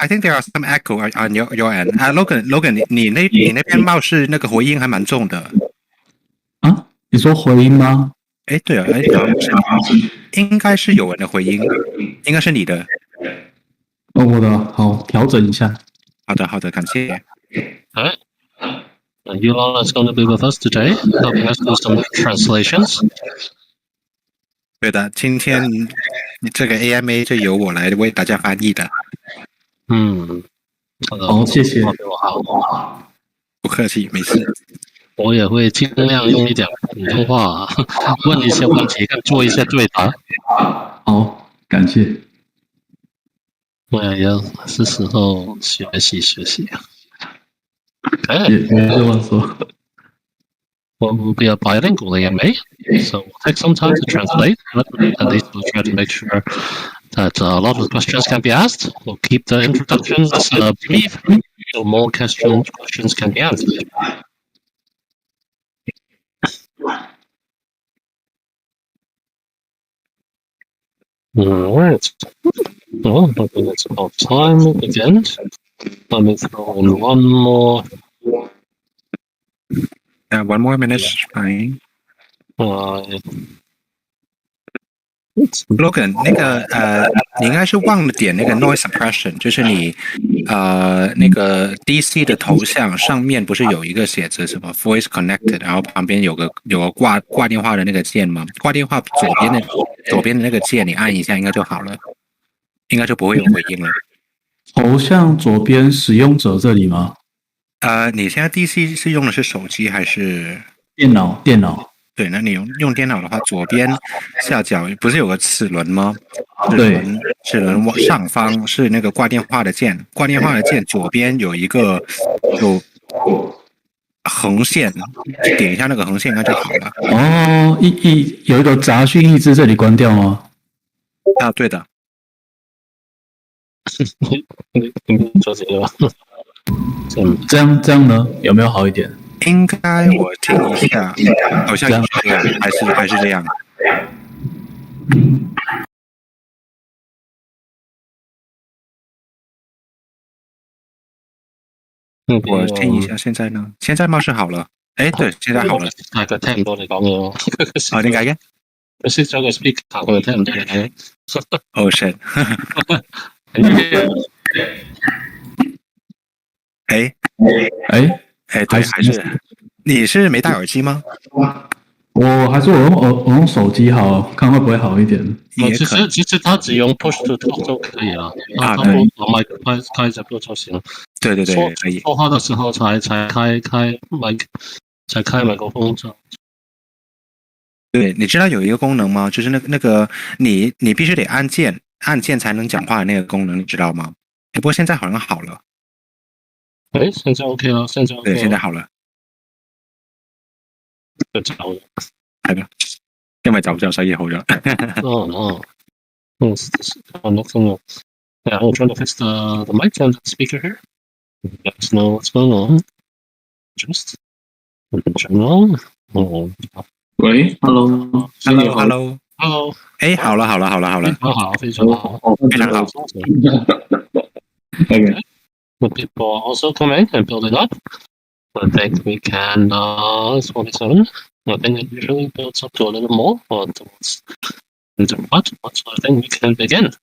I think there are some echo on your end. Logan， 你那边貌似那个回音还蛮重的。啊？你说回音吗？哎，对啊，应该是有人的回音，应该是你的。哦，我的好，调整一下。好的，感谢。Alright. Yulon is going to be with us today, helping us do some translations. 对的，今天这个 AMA 就由我来为大家翻译的。好，谢谢。不客气，没事。我也会尽量用一点普通话问一些问题，做一些对答。好，感谢。也是时候学习。别这么说。We'll be a bilingual AMA, so we'll take some time to translate, but at least we'll try to make sure that a lot of questions can be asked. We'll keep the introductions brief, so more questions can be answered. Alright. Well, I think it's about time again. Let me throw in one more. One more minute, fine. Logan， 那个你应该是忘了点那个 noise suppression， 就是你那个 DC 的头像上面不是有一个写着什么 voice connected， 然后旁边有个挂电话的那个键吗？挂电话左边的那个键你按一下应该就好了，应该就不会有回音了。头像左边使用者这里吗？你现在 DC 是用的是手机还是电脑？对，那你用电脑的话，左边下角不是有个齿轮吗？对，齿轮上方是那个挂电话的键，挂电话的键左边有一个有横线，点一下那个横线应该就好了。哦，有一个杂讯抑制，这里关掉吗？啊，对的。你说这个，这样呢？有没有好一点？应该我听一下，好像是这样，还是这样。我听一下，现在呢？现在貌似好了。哎，对，現在好了。大概聽唔到你講嘢。點解嘅？佢熄咗個 speaker， 佢聽唔到你講嘢。Oh shit！ 对，还是你是没戴耳机吗？还是我用手机好，看会不会好一点。其实他只用 push to talk 就可以了。啊，对，把麦克开着就行了。对，可以。说话的时候才开麦，才开麦克风。对，你知道有一个功能吗？就是那个你必须得按键才能讲话的那个功能，你知道吗？不过现在好像好了。现在 OK 了，现在 OK 了。对，现在好了。係咯，因為走咗所以好咗。Yeah, I'm trying to fix the mic and the speaker here. Let us know what's going on. Just in general. 喂 ，Hello。哎，好了。非常好。Okay. The people are also coming and building up. I think we can, it's 47. I think it usually builds up to a little more towards the part, but I think we can begin.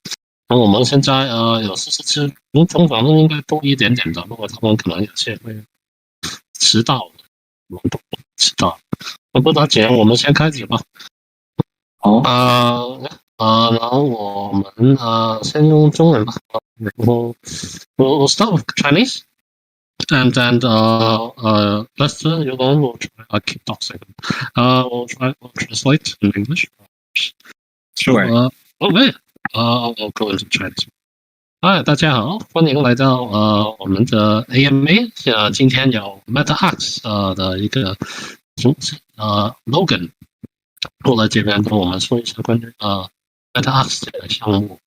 那我们现在有47分钟，反正应该多一点点的，不过他们可能有些会迟到，我们都迟到。不打紧，我们先开始吧。好。然后我们先用中文吧。然后 we'll start with Chinese. And Lester, will try. I keep tossing. We'll translate in English. Sure. I'll go into Chinese. 嗨，大家好，欢迎来到我们的 AMA。今天有 MetaArks 的一个Logan 过来这边跟我们说一下关于MetaArks 这个项目。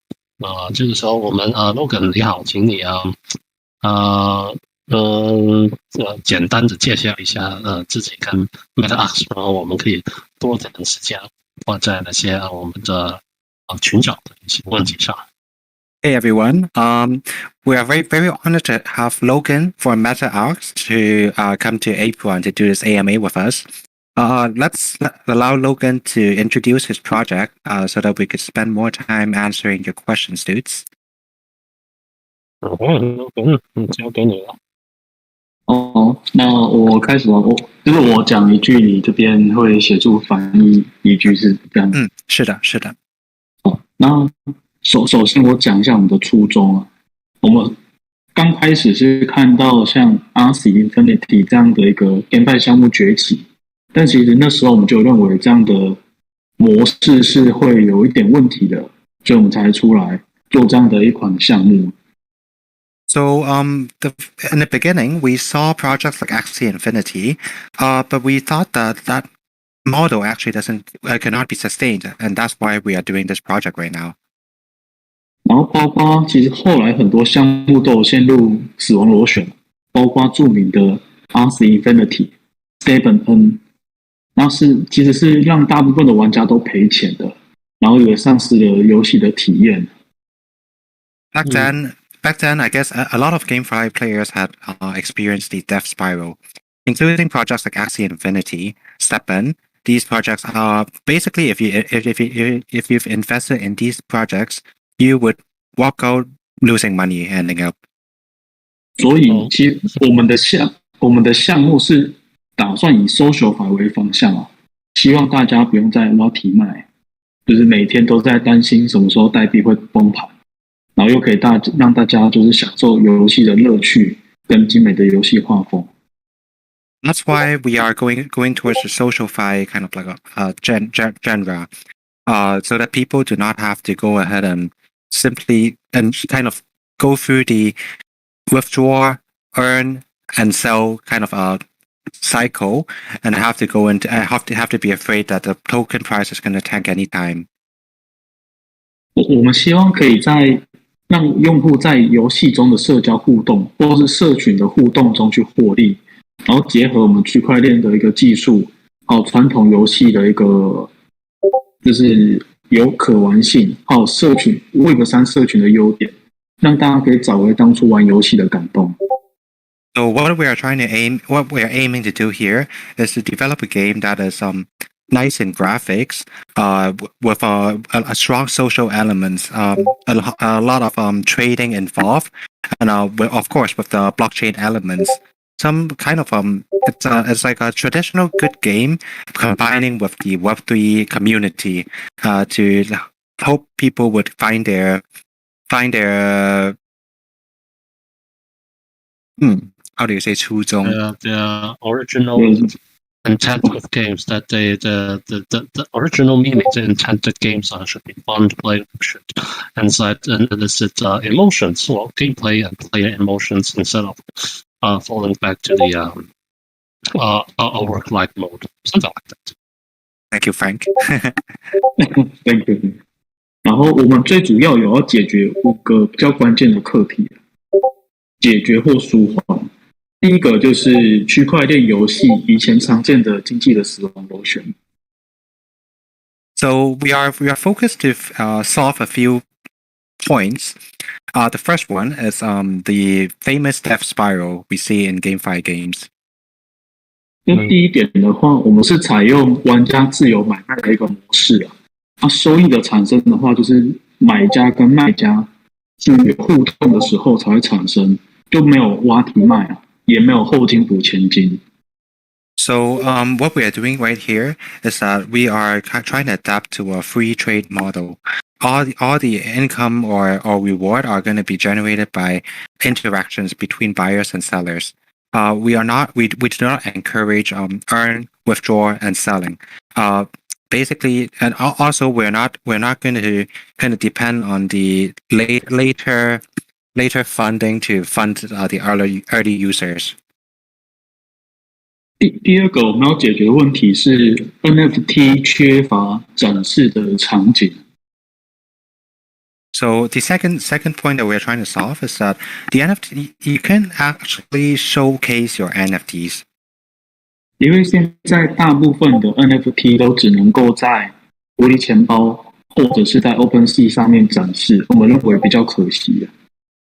这个时候我们Logan 你好，请你简单的介绍一下自己跟 MetaArks， 然后我们可以多点时间花在那些我们的群角的一些问题上。Hey everyone. We are very honored to have Logan from MetaArks to come to Apeiron to do this AMA with us. Let's allow Logan to introduce his project so that we could spend more time answering your questions, dudes. Logan，交给你了。哦，那我开始吧。就是我讲一句，你这边会协助翻译一句，是这样。是的，是的。好，那首先我讲一下我们的初衷啊。我们刚开始是看到像 Apeiron Infinity 这样的一个 GameFi 项目崛起，但其实那时候我们就认为这样的模式是会有一点问题的，所以我们才出来做这样的一款项目。So, in the beginning, we saw projects like Axie Infinity, but we thought that model actually cannot be sustained, and that's why we are doing this project right now. 然后包括其实后来很多项目都有陷入死亡螺旋，包括著名的 Axie Infinity、Stable N， 其实是让大部分的玩家都赔钱的，然后也丧失了游戏的体验。Back then, I guess a lot of GameFi players had experienced the death spiral, including projects like Axie Infinity, Steppen. These projects are basically, if you've invested in these projects, you would walk out losing money ending up. 所以，其实我们的项目是打算以 social 法为方向啊，希望大家不用再挖题卖，就是每天都在担心什么时候代币会崩盘。然后又可以让大家就是享受游戏的乐趣跟精美的游戏画风。That's why we are going towards the social-fi kind of like a genre, so that people do not have to go ahead and simply and kind of go through the withdraw, earn, and sell kind of a cycle, and have to be afraid that the token price is going to tank anytime. 我们希望可以让用户在游戏中的社交互动或是社群的互动中去获利，然后结合我们区块链的一个技术，还有传统游戏的一个就是有可玩性，还有社群 Web3 社群的优点，让大家可以找回当初玩游戏的感动。So what we are aiming to do here is to develop a game that is nice in graphics, with a strong social elements, a lot of trading involved, and of course with the blockchain elements. Some kind of it's like a traditional good game combining with the Web3 community to hope people would find their how do you say 初衷? The original intent with games, that the original meaning, the intent that games should be fun, play, should incite and elicit emotions, well, gameplay and player emotions instead of falling back to the a work-life mode, something like that. Thank you, Frank. Thank you. 然后我们最主要有要解决5个比较关键的课题，解决或舒缓。第一个就是区块链游戏以前常见的经济的死亡螺旋。So we are focused to solve a few points. The first one is the famous death spiral we see in GameFi games. 那第一点的话，我们是采用玩家自由买卖的一个模式啊。收益的产生的话，就是买家跟卖家是有互动的时候才会产生，就没有挖题卖啊。也没有后金补前金。So what we are doing right here is that we are trying to adapt to a free trade model. All the income or reward are going to be generated by interactions between buyers and sellers. We do not encourage earn, withdraw, and selling. Basically, and also we're not going to kind of depend on the later funding to fund the early users. 第二个我们要解决的问题是 NFT 缺乏展示的场景。So the second point that we're trying to solve is that the NFT, you can actually showcase your NFTs. 因为现在大部分的 NFT 都只能够在狐狸钱包或者是在 OpenSea 上面展示，我们认为比较可惜。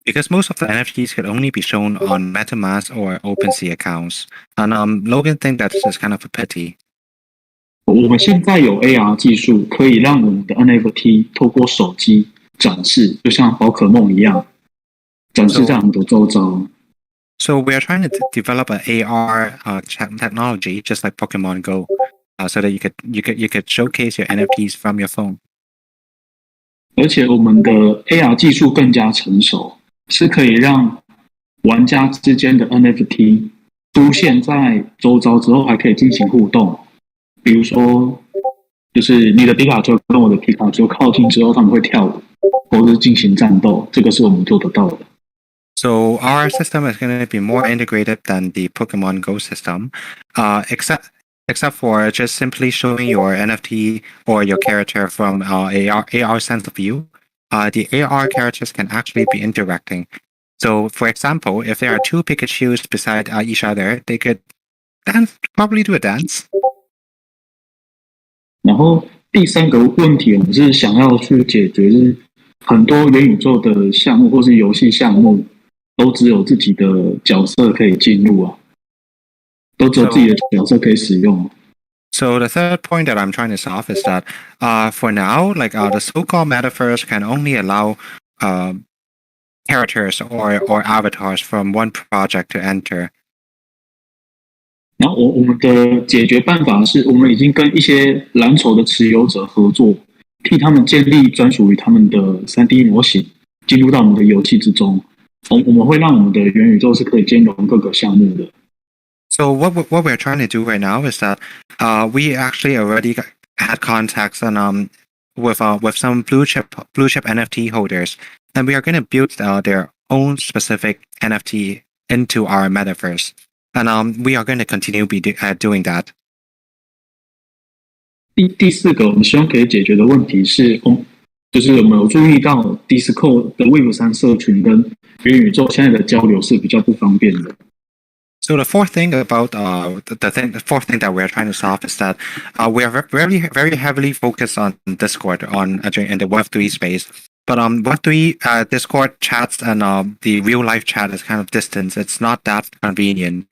Because most of the NFTs could only be shown on MetaMask or OpenSea accounts, and Logan think that this is kind of a pity. 我们现在有 AR 技术，可以让我们的 NFT 透过手机展示，就像宝可梦一样，展示在我们的周遭。So we are trying to develop an AR technology, just like Pokemon Go, so that you could showcase your NFTs from your phone. 而且我们的 AR 技术更加成熟，是可以让玩家之间的 NFT 出现在周遭之后，还可以进行互动。比如说，就是你的皮卡丘跟我的皮卡丘靠近之后，他们会跳舞，或者是进行战斗，这个是我们做得到的。So our system is going to be more integrated than the Pokemon Go system, except for just simply showing your NFT or your character from AR sense of view. The AR characters can actually be interacting. So, for example, if there are two Pikachus beside each other, they could probably do a dance. 然后第三个问题，我们是想要去解决，是很多元宇宙的项目或是游戏项目，都只有自己的角色可以进入啊，都只有自己的角色可以使用。So the third point that I'm trying to solve is that, for now, like the so-called metaverse can only allow characters or avatars from one project to enter. 然后我们的解决办法是，我们已经跟一些蓝筹的持有者合作，替他们建立专属于他们的 3D 模型，进入到我们的游戏之中。我们会让我们的元宇宙是可以兼容各个项目的。So what we're trying to do right now is that we actually already had contacts and with some blue chip NFT holders, and we are going to build their own specific NFT into our metaverse, and we are going to continue doing that. 第四个，我们希望可以解决的问题是，就是我们有注意到 Discord 的 Web3 社群跟元宇宙现在的交流是比较不方便的。So the fourth thing about the fourth thing that we're trying to solve is that we are very heavily focused on Discord in the Web3 space. But Web3 Discord chats and the real life chat is kind of distant. It's not that convenient.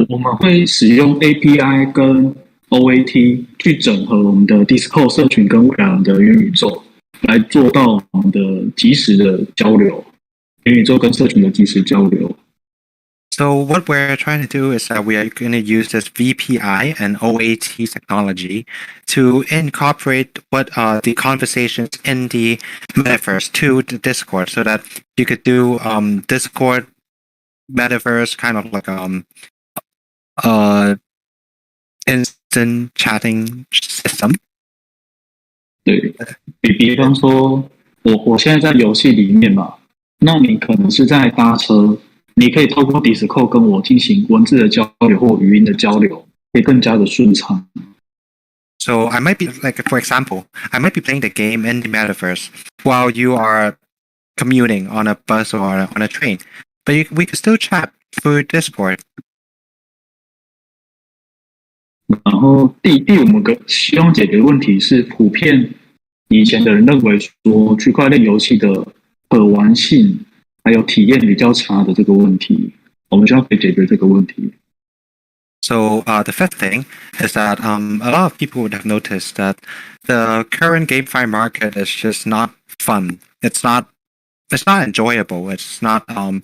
我们会使用 API 跟 OAT 去整合我们的 Discord 社群跟未来的元宇宙，来做到我们的即时的交流，元宇宙跟社群的即时交流。So what we're trying to do is that we are going to use this VPI and OAT technology to incorporate what the conversations in the metaverse to the Discord, so that you could do Discord metaverse kind of like instant chatting system. 对，比方说，我现在在游戏里面嘛，那你可能是在搭车，你可以透过 Discord 跟我进行文字的交流或语音的交流，可以更加的顺畅。So I might be like, for example, I might be playing the game in the metaverse while you are commuting on a bus or on a train, but we could still chat through Discord. 然后第五个希望解决的问题是，普遍以前的人认为说区块链游戏的可玩性还有体验比较差的这个问题，我们希望可以解决这个问题。So the fifth thing is that a lot of people would have noticed that the current GameFi market is just not fun. It's not enjoyable. It's not a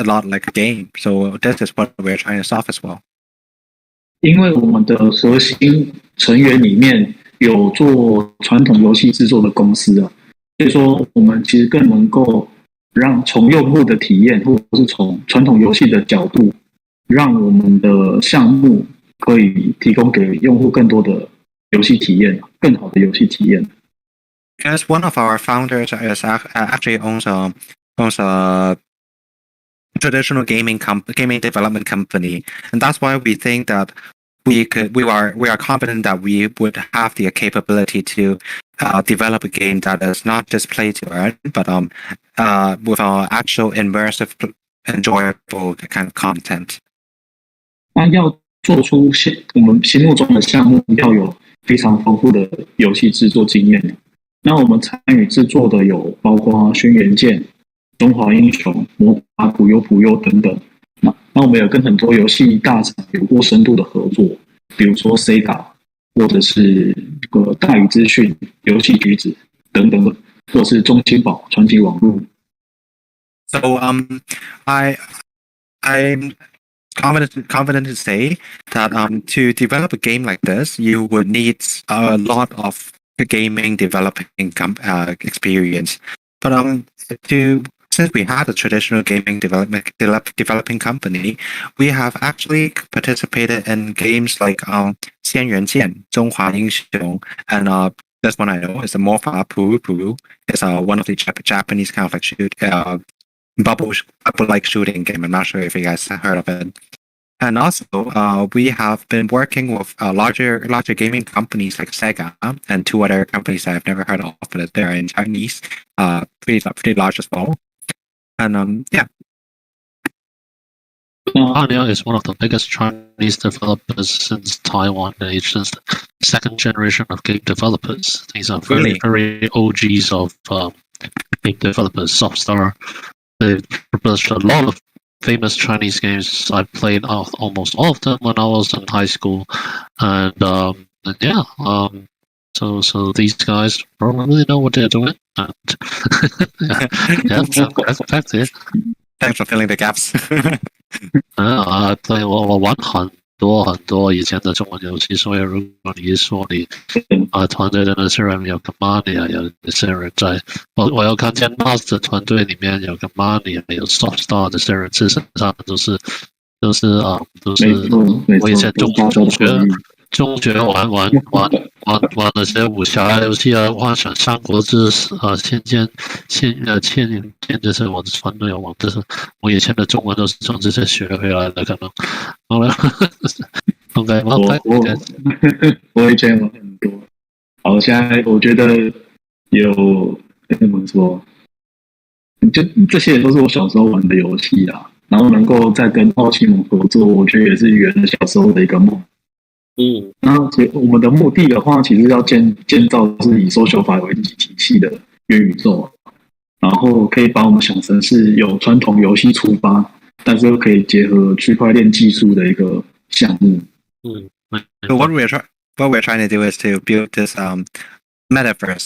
lot like a game. So this is what we're trying to solve as well. 因为我们的核心成员里面有做传统游戏制作的公司啊，所以说我们其实更能够让从用户的体验，或者是从传统游戏的角度，让我们的项目可以提供给用户更多的游戏体验，更好的游戏体验。Because one of our founders actually owns a traditional gaming development company, and that's why we think that we are confident that we would have the capability to develop a game that is not just play to earn, but with actual immersive, enjoyable kind of content. 那要做出我们心目中的项目，要有非常丰富的游戏制作经验。那我们参与制作的有包括《轩辕剑》、《中华英雄》、《魔法普悠普悠》等等。那我们有跟很多游戏大厂有过深度的合作，比如说 Sega， 或者是大宇资讯、游戏橘子等等的，或者是中兴宝、传奇网络。So I'm confident to say that to develop a game like this, you would need a lot of gaming developing experience. But since we had a traditional gaming developing company, we have actually participated in games like 仙人剑、中华英雄, and this one I know is the Morpha Puru. It's one of the Japanese kind of like bubble-like shooting game. I'm not sure if you guys have heard of it. And also, we have been working with larger gaming companies like Sega and 2 other companies that I've never heard of, but they're in Chinese, pretty large as well. And yeah. Pioneer is one of the biggest Chinese developers since Taiwan. It's just the 2nd generation of game developers. These are very, very OGs of game developers. Substar. They've published a lot of famous Chinese games. I played almost all of them when I was in high school, and yeah. So these guys probably really know what they're doing. And that's it. Thanks for filling the gaps. I play 我玩很多以前的中文游戏，所以如果你说你团队的那些人有个 Mania， 有些人在我有看见 Master 团队里面有个 Mania， 有 Substar 这些人，事实上都是我以前中学玩那些武侠游戏啊，幻想三国志仙剑这些我的团队有玩，这是我以前的中文都是从这些学回来的，可能好了。OK， 我以前玩很多，好，现在我觉得有怎么说，就这些都是我小时候玩的游戏啊，然后能够再跟奥奇蒙合作，我觉得也是圆了小时候的一个梦。然后我们的目的的话，其实要建造是以搜求法为体系的元宇宙，然后可以把我们想成是有传统游戏出发，但是又可以结合区块链技术的一个项目。So what we're trying to do is to build this metaverse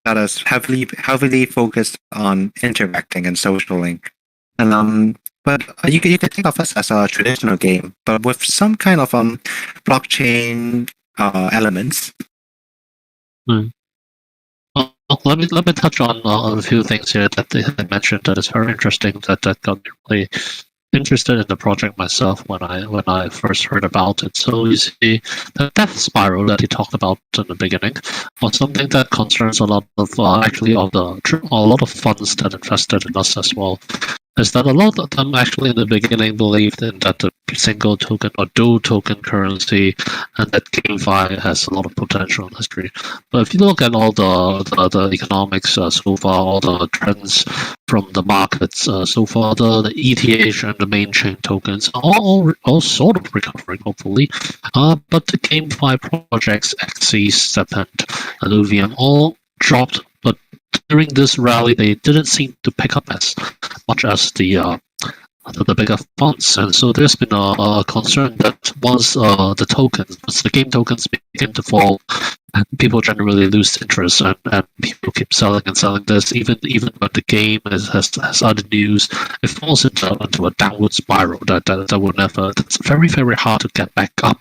that is heavily focused on interacting and socialing, and but you can think of us as a traditional game, but with some kind of blockchain elements. Let me touch on a few things here that they mentioned that is very interesting. That got me really interested in the project myself when I first heard about it. So you see, the death spiral that he talked about in the beginning was something that concerns a lot of a lot of funds that invested in us as well. Is that a lot of them actually in the beginning believed in that the single token or dual token currency and that GameFi has a lot of potential in history. But if you look at all the economics so far, all the trends from the markets so far, the ETH and the main chain tokens are all sort of recovering, hopefully. But the GameFi projects, Axie, Step and Alluvium all dropped, but during this rally, they didn't seem to pick up as much as the bigger funds, and so there's been a concern that once the game tokens begin to fall, people generally lose interest, and people keep selling this. Even when the game has other news, it falls into a downward spiral that will never. It's very, very hard to get back up,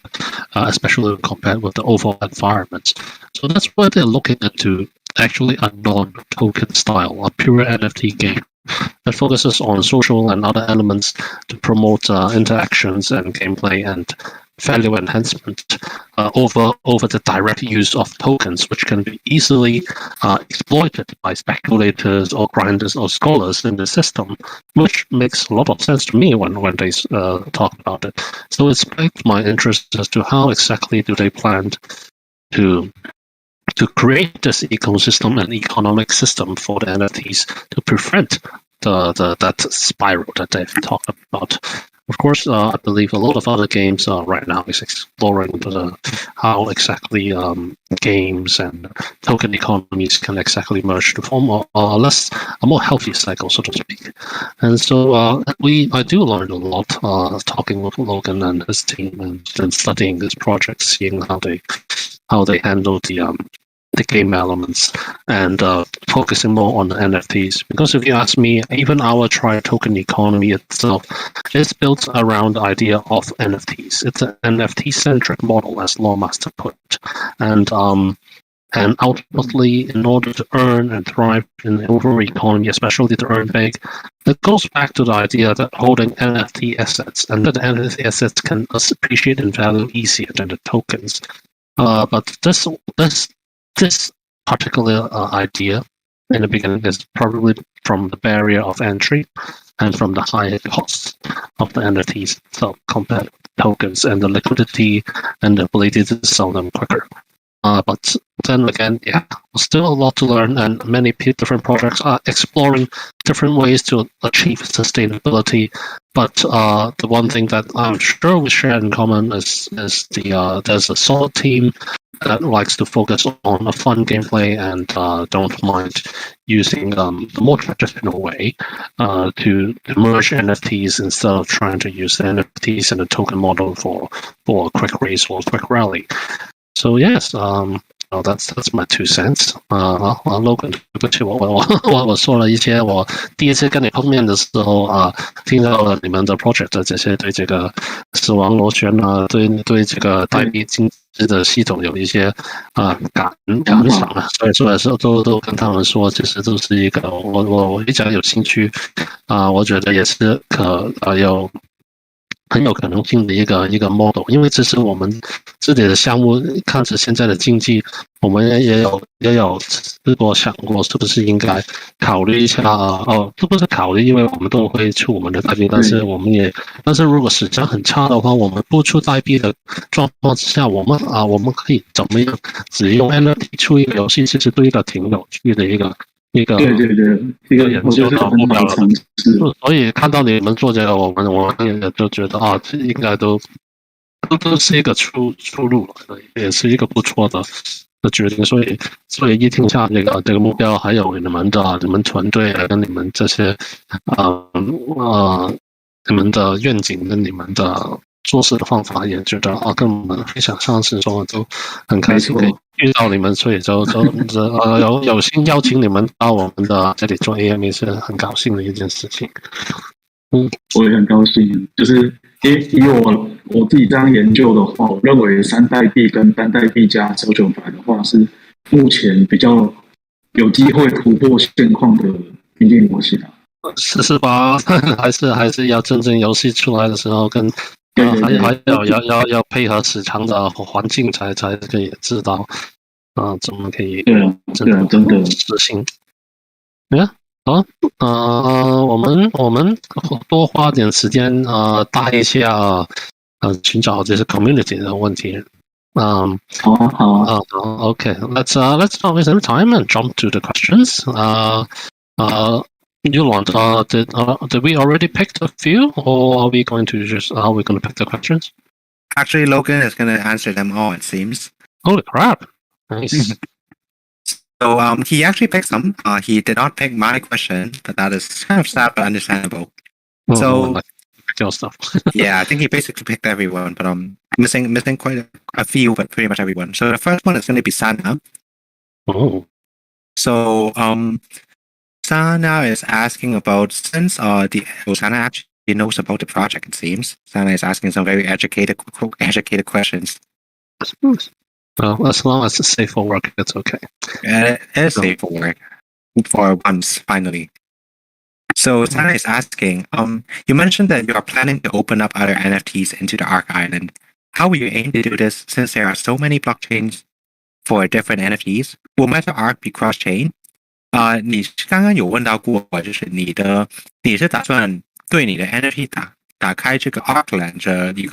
especially when compared with the overall environment. So that's why they're looking into actually a non-token style, a pure NFT game that focuses on social and other elements to promote interactions and gameplay and value enhancement over the direct use of tokens, which can be easily exploited by speculators or grinders or scholars in the system, which makes a lot of sense to me when they talk about it. So it's piqued my interest as to how exactly do they plan to create this ecosystem and economic system for the NFTs to prevent that spiral that they've talked about. Of course, I believe a lot of other games right now is exploring how exactly games and token economies can exactly merge to form a more healthy cycle, so to speak. And so I do learn a lot talking with Logan and his team and studying this project, seeing how they handle the game elements and focusing more on the NFTs. Because if you ask me, even our token economy itself is built around the idea of NFTs. It's an NFT-centric model, as Lawmaster put it. And ultimately, in order to earn and thrive in the overall economy, especially to earn big, it goes back to the idea that holding NFT assets and that the NFT assets can appreciate in value easier than the tokens. But this particular idea in the beginning is probably from the barrier of entry and from the high costs of the NFTs itself compared to tokens and the liquidity and the ability to sell them quicker. But then again, still a lot to learn, and many different projects are exploring different ways to achieve sustainability. But the one thing that I'm sure we share in common is there's a solid team that likes to focus on a fun gameplay and don't mind using the more traditional way to merge NFTs instead of trying to use the NFTs in a token model for a quick race or a quick rally. So yes, that's my 2 cents. Logan， 对不起，我说了一些我第一次跟你碰面的时候听到了你们的 project 的这些对这个死亡螺旋对这个代币经济的系统有一些感想了，所以说的时候都跟他们说，其实都是一个我比较有兴趣我觉得也是很有可能性的一个 model， 因为这是我们自己的项目，看着现在的经济，我们也有试过想过，是不是应该考虑一下是不是考虑，因为我们都会出我们的代币，但是如果市场很差的话，我们不出代币的状况之下，我们可以怎么样只用 NFT 出一个游戏，其实对一个挺有趣的一个对，一个研究的目标了。所以看到你们做这个，我们也就觉得这应该都是一个出路了，也是一个不错的决定。所以一听下这个目标，还有你们团队跟你们这些你们的愿景跟你们的做事的方法，也觉得跟我们非常相似，所以都很开心可以遇到你们，所以就有幸邀请你们到我们的这里做 AMA 是很高兴的一件事情。我也很高兴，就是以我自己这样研究的话，我认为3代币跟单代币加9900的话是目前比较有机会突破现况的经济模型是吧？还是要真正游戏出来的时候跟还要配合市场的环境才可以知道怎么可以真的实行。我们多花点时间搭一下寻找这些 community 的问题。Okay, let's not waste any time and jump to the questions. Yulant, did we already pick a few, or are we going to pick the questions? Actually, Logan is going to answer them all, it seems. Holy crap! Nice. So he actually picked some. He did not pick my question, but that is kind of sad but understandable. Like stuff. Yeah, I think he basically picked everyone, but missing quite a few, but pretty much everyone. So the first one is going to be Sana. Oh. So Sana is asking about, since Sana actually knows about the project, it seems. Sana is asking some very educated questions. Well, as long as it's safe for work, it's okay. It is safe for work. For once, finally. So Sana is asking, you mentioned that you are planning to open up other NFTs into the Ark Island. How will you aim to do this since there are so many blockchains for different NFTs? Will MetaArks be cross-chain? 你刚刚有问到过，就是你是打算对你的 NFT 打开这个 Arkland 的一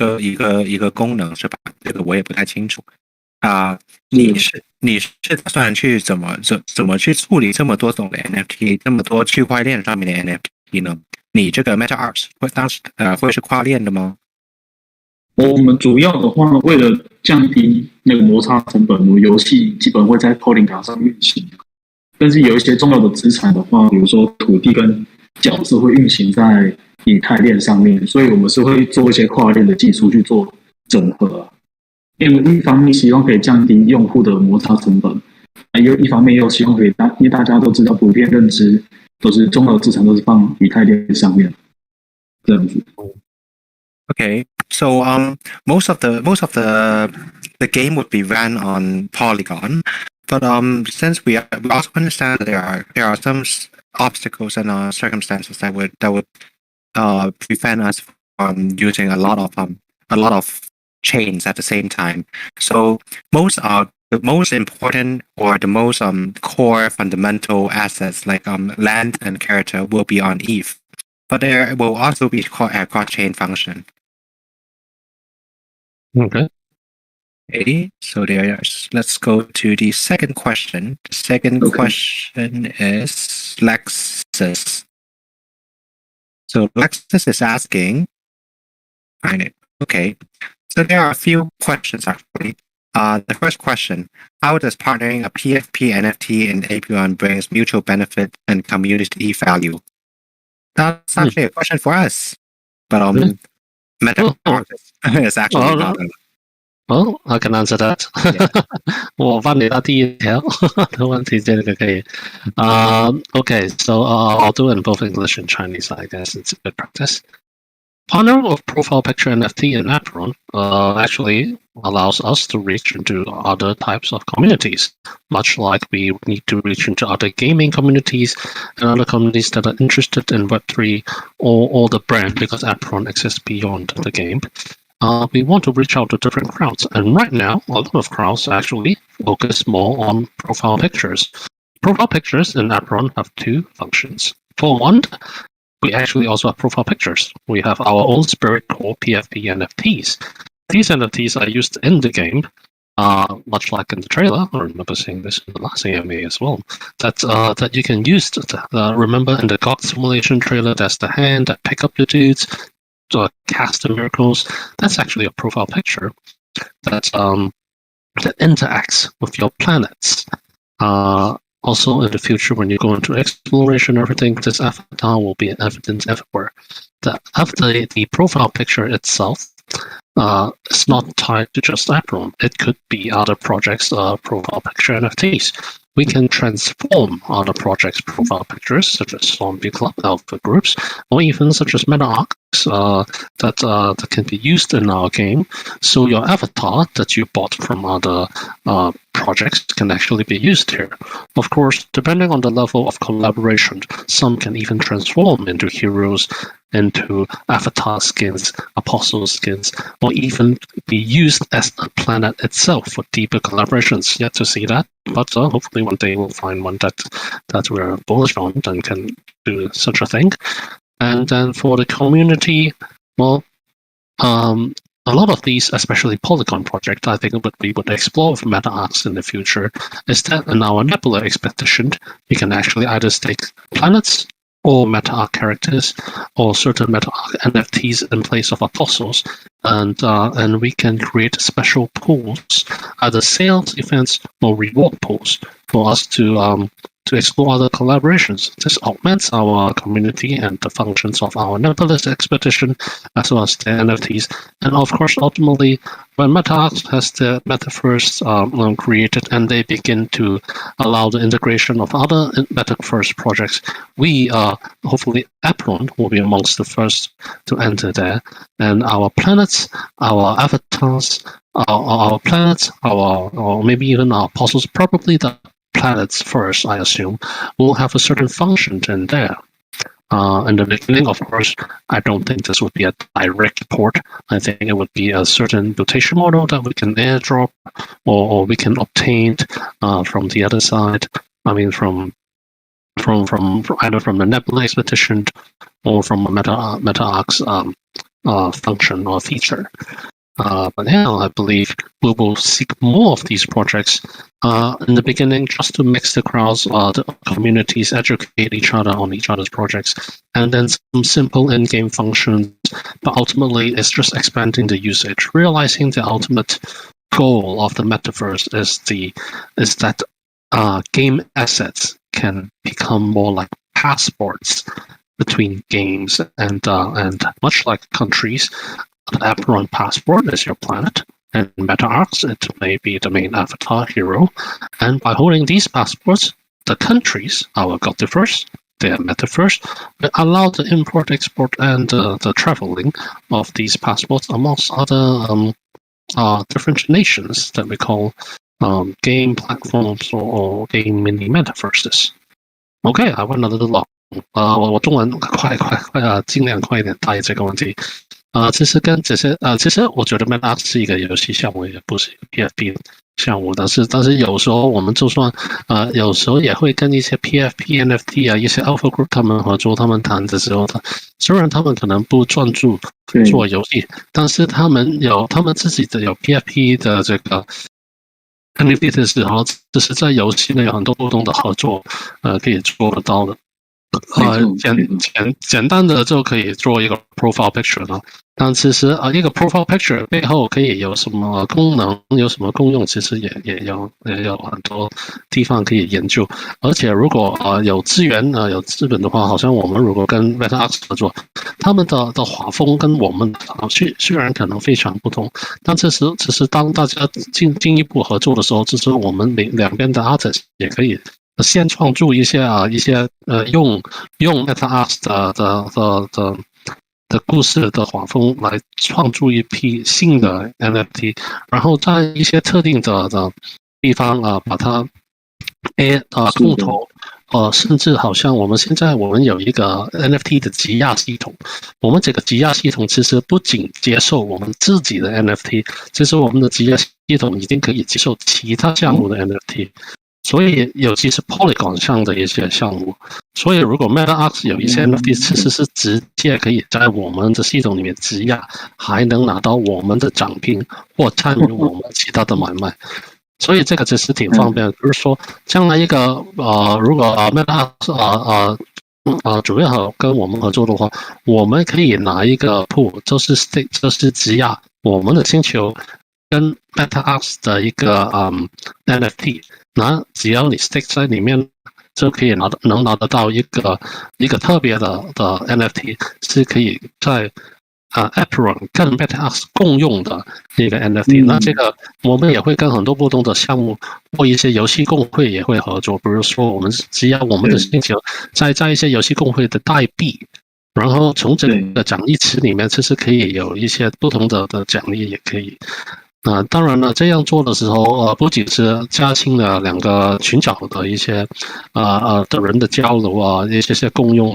个功能是吧？这个我也不太清楚。你是打算去怎么去处理这么多种的 NFT， 这么多区块链上面的题呢？你这个 MetaArks 会是跨链的吗？我们主要的话，为了降低那个摩擦成本，我们游戏基本会在 Polygon 上运行。但是有一些重要的资产的话，比如说土地跟角色会运行在以太链上面，所以我们是会做一些跨链的技术去做整合。因为一方面希望可以降低用户的摩擦成本，一方面又希望可以因为大家都知道普遍认知都是重要的资产都是放以太链上面，这样子。Okay, so most of the game would be ran on Polygon, but since we also understand that there are some obstacles and circumstances that would prevent us from using a lot of chains at the same time. So the most important or the most core fundamental assets like land and character will be on ETH, but there will also be a cross-chain function. Okay. So let's go to the second question. The second question is Lexus. So Lexus is asking, find it. Okay. So there are a few questions actually. The first question, how does partnering a PFP NFT in Apeiron brings mutual benefit and community value? That's actually a question for us. But MetaArks is actually not. Well, I can answer that. Yeah. 我帮你答第一条的问题，这个可以。Okay, so I'll do it in both English and Chinese. I guess it's a good practice. Partnering with profile picture NFT in Apeiron actually allows us to reach into other types of communities, much like we need to reach into other gaming communities and other communities that are interested in Web3 or the brand, because Apeiron exists beyond the game. We want to reach out to different crowds, and right now, a lot of crowds actually focus more on profile pictures. Profile pictures in Apeiron have two functions. For one, we actually also have profile pictures. We have our own spirit core PFP NFTs. These NFTs are used in the game, much like in the trailer. I remember seeing this in the last AMA as well. That you can use. Remember in the God Simulation trailer, there's the hand that pick up your dudes, cast the miracles. That's actually a profile picture that interacts with your planets. Also, in the future, when you go into exploration and everything, this avatar will be evident everywhere. The profile picture itself is not tied to just Apeiron. It could be other projects' profile picture NFTs. We can transform other projects' profile pictures, such as Zombie Club, Alpha Groups, or even such as MetaArks that can be used in our game. So your avatar that you bought from other projects can actually be used here. Of course, depending on the level of collaboration, some can even transform into heroes, into avatar skins, apostle skins, or even be used as a planet itself for deeper collaborations. Yet to see that, but hopefully one day we'll find one that we're bullish on and can do such a thing. And then for the community, well, a lot of these, especially Polygon project, I think what we would explore with MetaArks in the future is that in our Nebula expedition, we can actually either stake planets or MetaArk characters or certain MetaArk NFTs in place of apostles, and we can create special pools, either sales events or reward pools for us to explore other collaborations. This augments our community and the functions of our Nebulous expedition, as well as the NFTs. And of course, ultimately, when MetaArks has the metaverse created and they begin to allow the integration of other metaverse projects, we hopefully Apeiron will be amongst the first to enter there. And our planets, our avatars, our planets, or maybe even our apostles, probably the planets first, I assume, will have a certain function in there. In the beginning, of course, I don't think this would be a direct port. I think it would be a certain mutation model that we can airdrop or we can obtain from the other side. I mean, from either from the Nebula expedition or from a MetaArks function or feature. But now I believe we will seek more of these projects in the beginning, just to mix the crowds, the communities, educate each other on each other's projects, and then some simple in-game functions. But ultimately, it's just expanding the usage, realizing the ultimate goal of the metaverse is that game assets can become more like passports between games, and much like countries, the Apeiron passport is your planet, and MetaArks, it may be the main avatar hero. And by holding these passports, the countries, our Godivers, their metaverse, will allow the import, export, and the traveling of these passports amongst other different nations that we call game platforms or game mini metaverses. Okay, I went a little long. 我中文快尽量快一点带这个问题。其实跟这些其实我觉得 MetaArks 是一个游戏项目，也不是一个 PFP 项目，但是有时候我们就算有时候也会跟一些 PFP、NFT 一些 Alpha Group 他们合作，他们谈的时候，虽然他们可能不专注做游戏，但是他们自己的有 PFP 的这个 NFT 的时候，这是在游戏内有很多不同的合作，可以做得到的。简单的就可以做一个 profile picture 了，但其实一个 profile picture 背后可以有什么功能，有什么功用，其实也有很多地方可以研究。而且如果有资源有资本的话，好像我们如果跟 MetaArks 合作，他们的画风跟我们虽然可能非常不同，但其实当大家进一步合作的时候，就是我们两边的 artist 也可以先创作一些用 MetaArks 的故事的画风来创作一批新的 NFT， 然后在一些特定的地方把它空投。甚至好像我们现在有一个 NFT 的积压系统，我们这个积压系统其实不仅接受我们自己的 NFT， 其实我们的积压系统已经可以接受其他项目的 NFT。所以尤其是 Polygon 上的一些项目，所以如果 MetaArks 有一些 NFT 其实是直接可以在我们的系统里面质押，还能拿到我们的奖品或参与我们其他的买卖，所以这个其实挺方便的。就是说，将来一个如果MetaArks主要跟我们合作的话，我们可以拿一个 pool， 就是质押我们的星球跟 MetaArks 的一个NFT。只要你 stick 在里面，就可以能拿得到一个特别的 NFT， 是可以在Apeiron 跟 MetaArks 共用的一个 NFT。那这个我们也会跟很多不同的项目或一些游戏公会也会合作，比如说只要我们的星球在一些游戏公会的代币，然后从这个奖励池里面，其实可以有一些不同的奖励，也可以。当然了，这样做的时候，不仅是加深了两个群角的一些的人的交流一些共用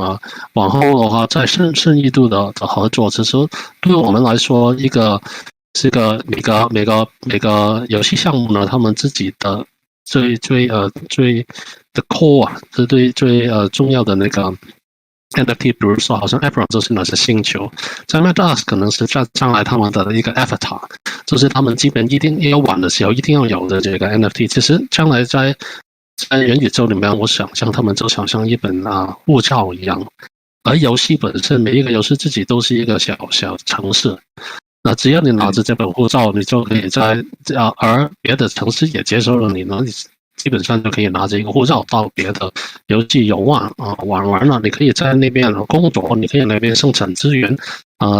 往后的话，再深一度的合作，其实对我们来说，是个每个游戏项目呢，他们自己的最的 core 是最重要的那个。NFT 比如说好像 Apeiron 就是那些星球，在 MetaArks 可能是将来他们的一个 avatar， 就是他们基本一定要玩的时候一定要有的这个 NFT。其实将来在元宇宙里面，我想象他们就想像一本护照一样，而游戏本身每一个游戏自己都是一个小城市。那只要你拿着这本护照，你就可以而别的城市也接受了你呢。基本上就可以拿着一个护照到别的游戏游玩玩完了，你可以在那边工作，你可以那边生产资源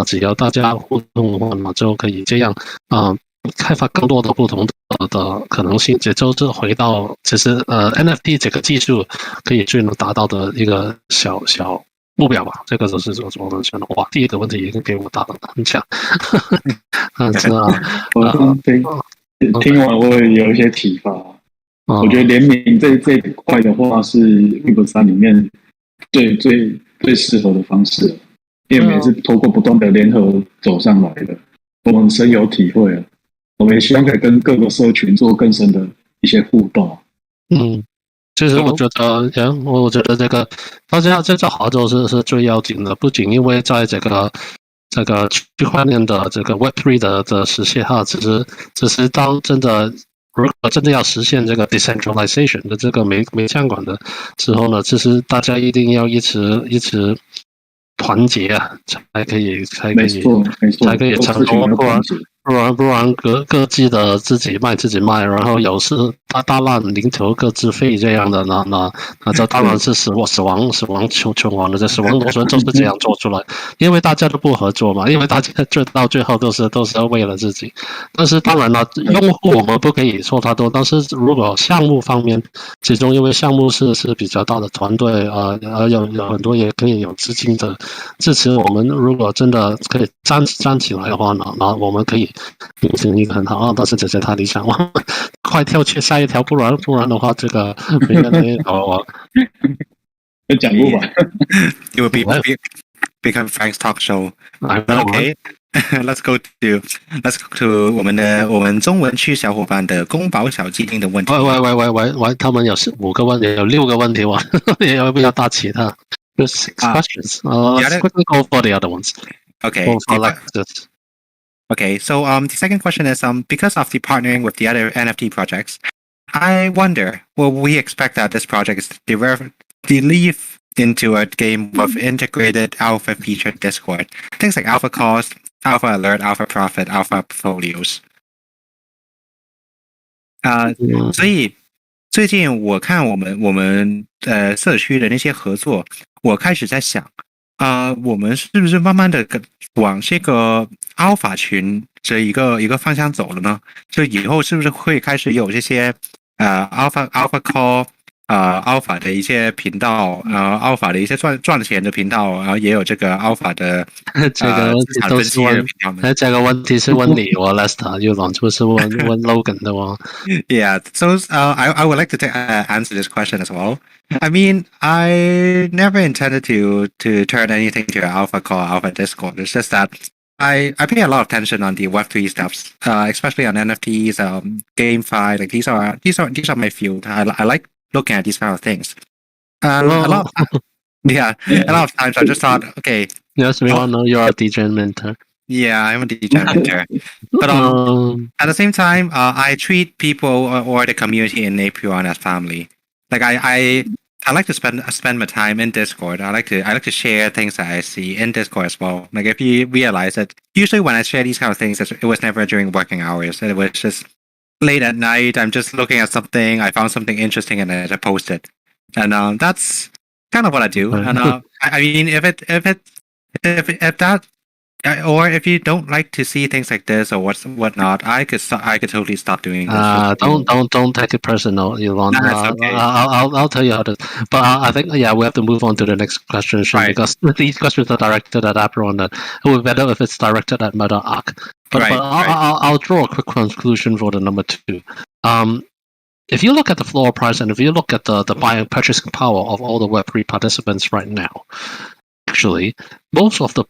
只要大家互动的话呢，就可以这样开发更多的不同的可能性。这就是回到其实NFT 这个技术可以最能达到的一个小目标吧。这个就是我们选的。哇，第一个问题已经给我打得很强。听完我也有一些启发。我觉得联名这一块的话是 Web3 里面最适合的方式，因为我们也是透过不断的联合走上来的，我们深有体会了。我们也希望可以跟各个社群做更深的一些互动。其实我觉得这个大家这合作是最要紧的，不仅因为在这个区块链的这个 Web3 的实现哈，只是当真的如果真的要实现这个 decentralization 的这个没监管的时候呢，其实大家一定要一直团结啊，才可以成功，不然各自的自己卖，然后有时大难临头各自废这样的，那这当然是死亡存亡的，这死亡螺旋就是这样做出来，因为大家都不合作嘛，因为大家到最后都是为了自己。但是当然了，用户我们不可以说太多，但是如果项目方面，其中因为项目是比较大的团队有很多也可以有资金的支持，我们如果真的可以站起来的话呢，那我们可以形成一个很好但是这些太理想了，快跳去下一条，不然的话，这个没人讲不完。It would become Frank's talk show. Okay, let's go to 我们中文区小伙伴的宫保小鸡丁的问题。喂，他们有5个问题，有6个问题哇，要不要大其他？There's 6 questions. Let's quickly go for the other ones. Okay. Okay, so the second question is because of the partnering with the other NFT projects, I wonder, will we expect that this project is develop into a game with integrated alpha feature Discord, things like alpha cost, alpha alert, alpha profit, alpha portfolios. 所以最近我看我们社区的那些合作，我开始在想。我们是不是慢慢的往这个 alpha 群这一个方向走了呢？就以后是不是会开始有这些alpha call alpha 的一些频道alpha 的一些赚钱的频道，然后也有这个 alpha 的这个资产分析的频道呢？这个问题是问你我 Lester 又当初是问 Logan 的吗？Yeah, so I would like to answer this question as well. I mean, I never intended to turn anything to an alpha call, alpha Discord. It's just that I pay a lot of attention on the Web3 stuff, especially on NFTs, GameFi. Like these are my field. I like looking at these kind of things. A lot of times I just thought, okay. Yes, we all know you're a DJ mentor. Yeah, I'm a DJ mentor. But at the same time, I treat people or the community in Apeiron as family. Like I like to spend my time in Discord. I like to share things that I see in Discord as well. Like if you realize that usually when I share these kind of things, it was never during working hours. It was just late at night. I'm just looking at something. I found something interesting and I post it. And that's kind of what I do. And I mean, if that. Or if you don't like to see things like this or whatnot, I could totally stop doing this. Don't take it personal, Elon. Okay. I'll tell you how to. But I think we have to move on to the next question, right. Because these questions are directed at Apeiron. It would be better if it's directed at MetaArks. But I'll draw a quick conclusion for the number 2. If you look at the floor price and if you look at the buying purchasing power of all the Web3 participants right now, actually most of the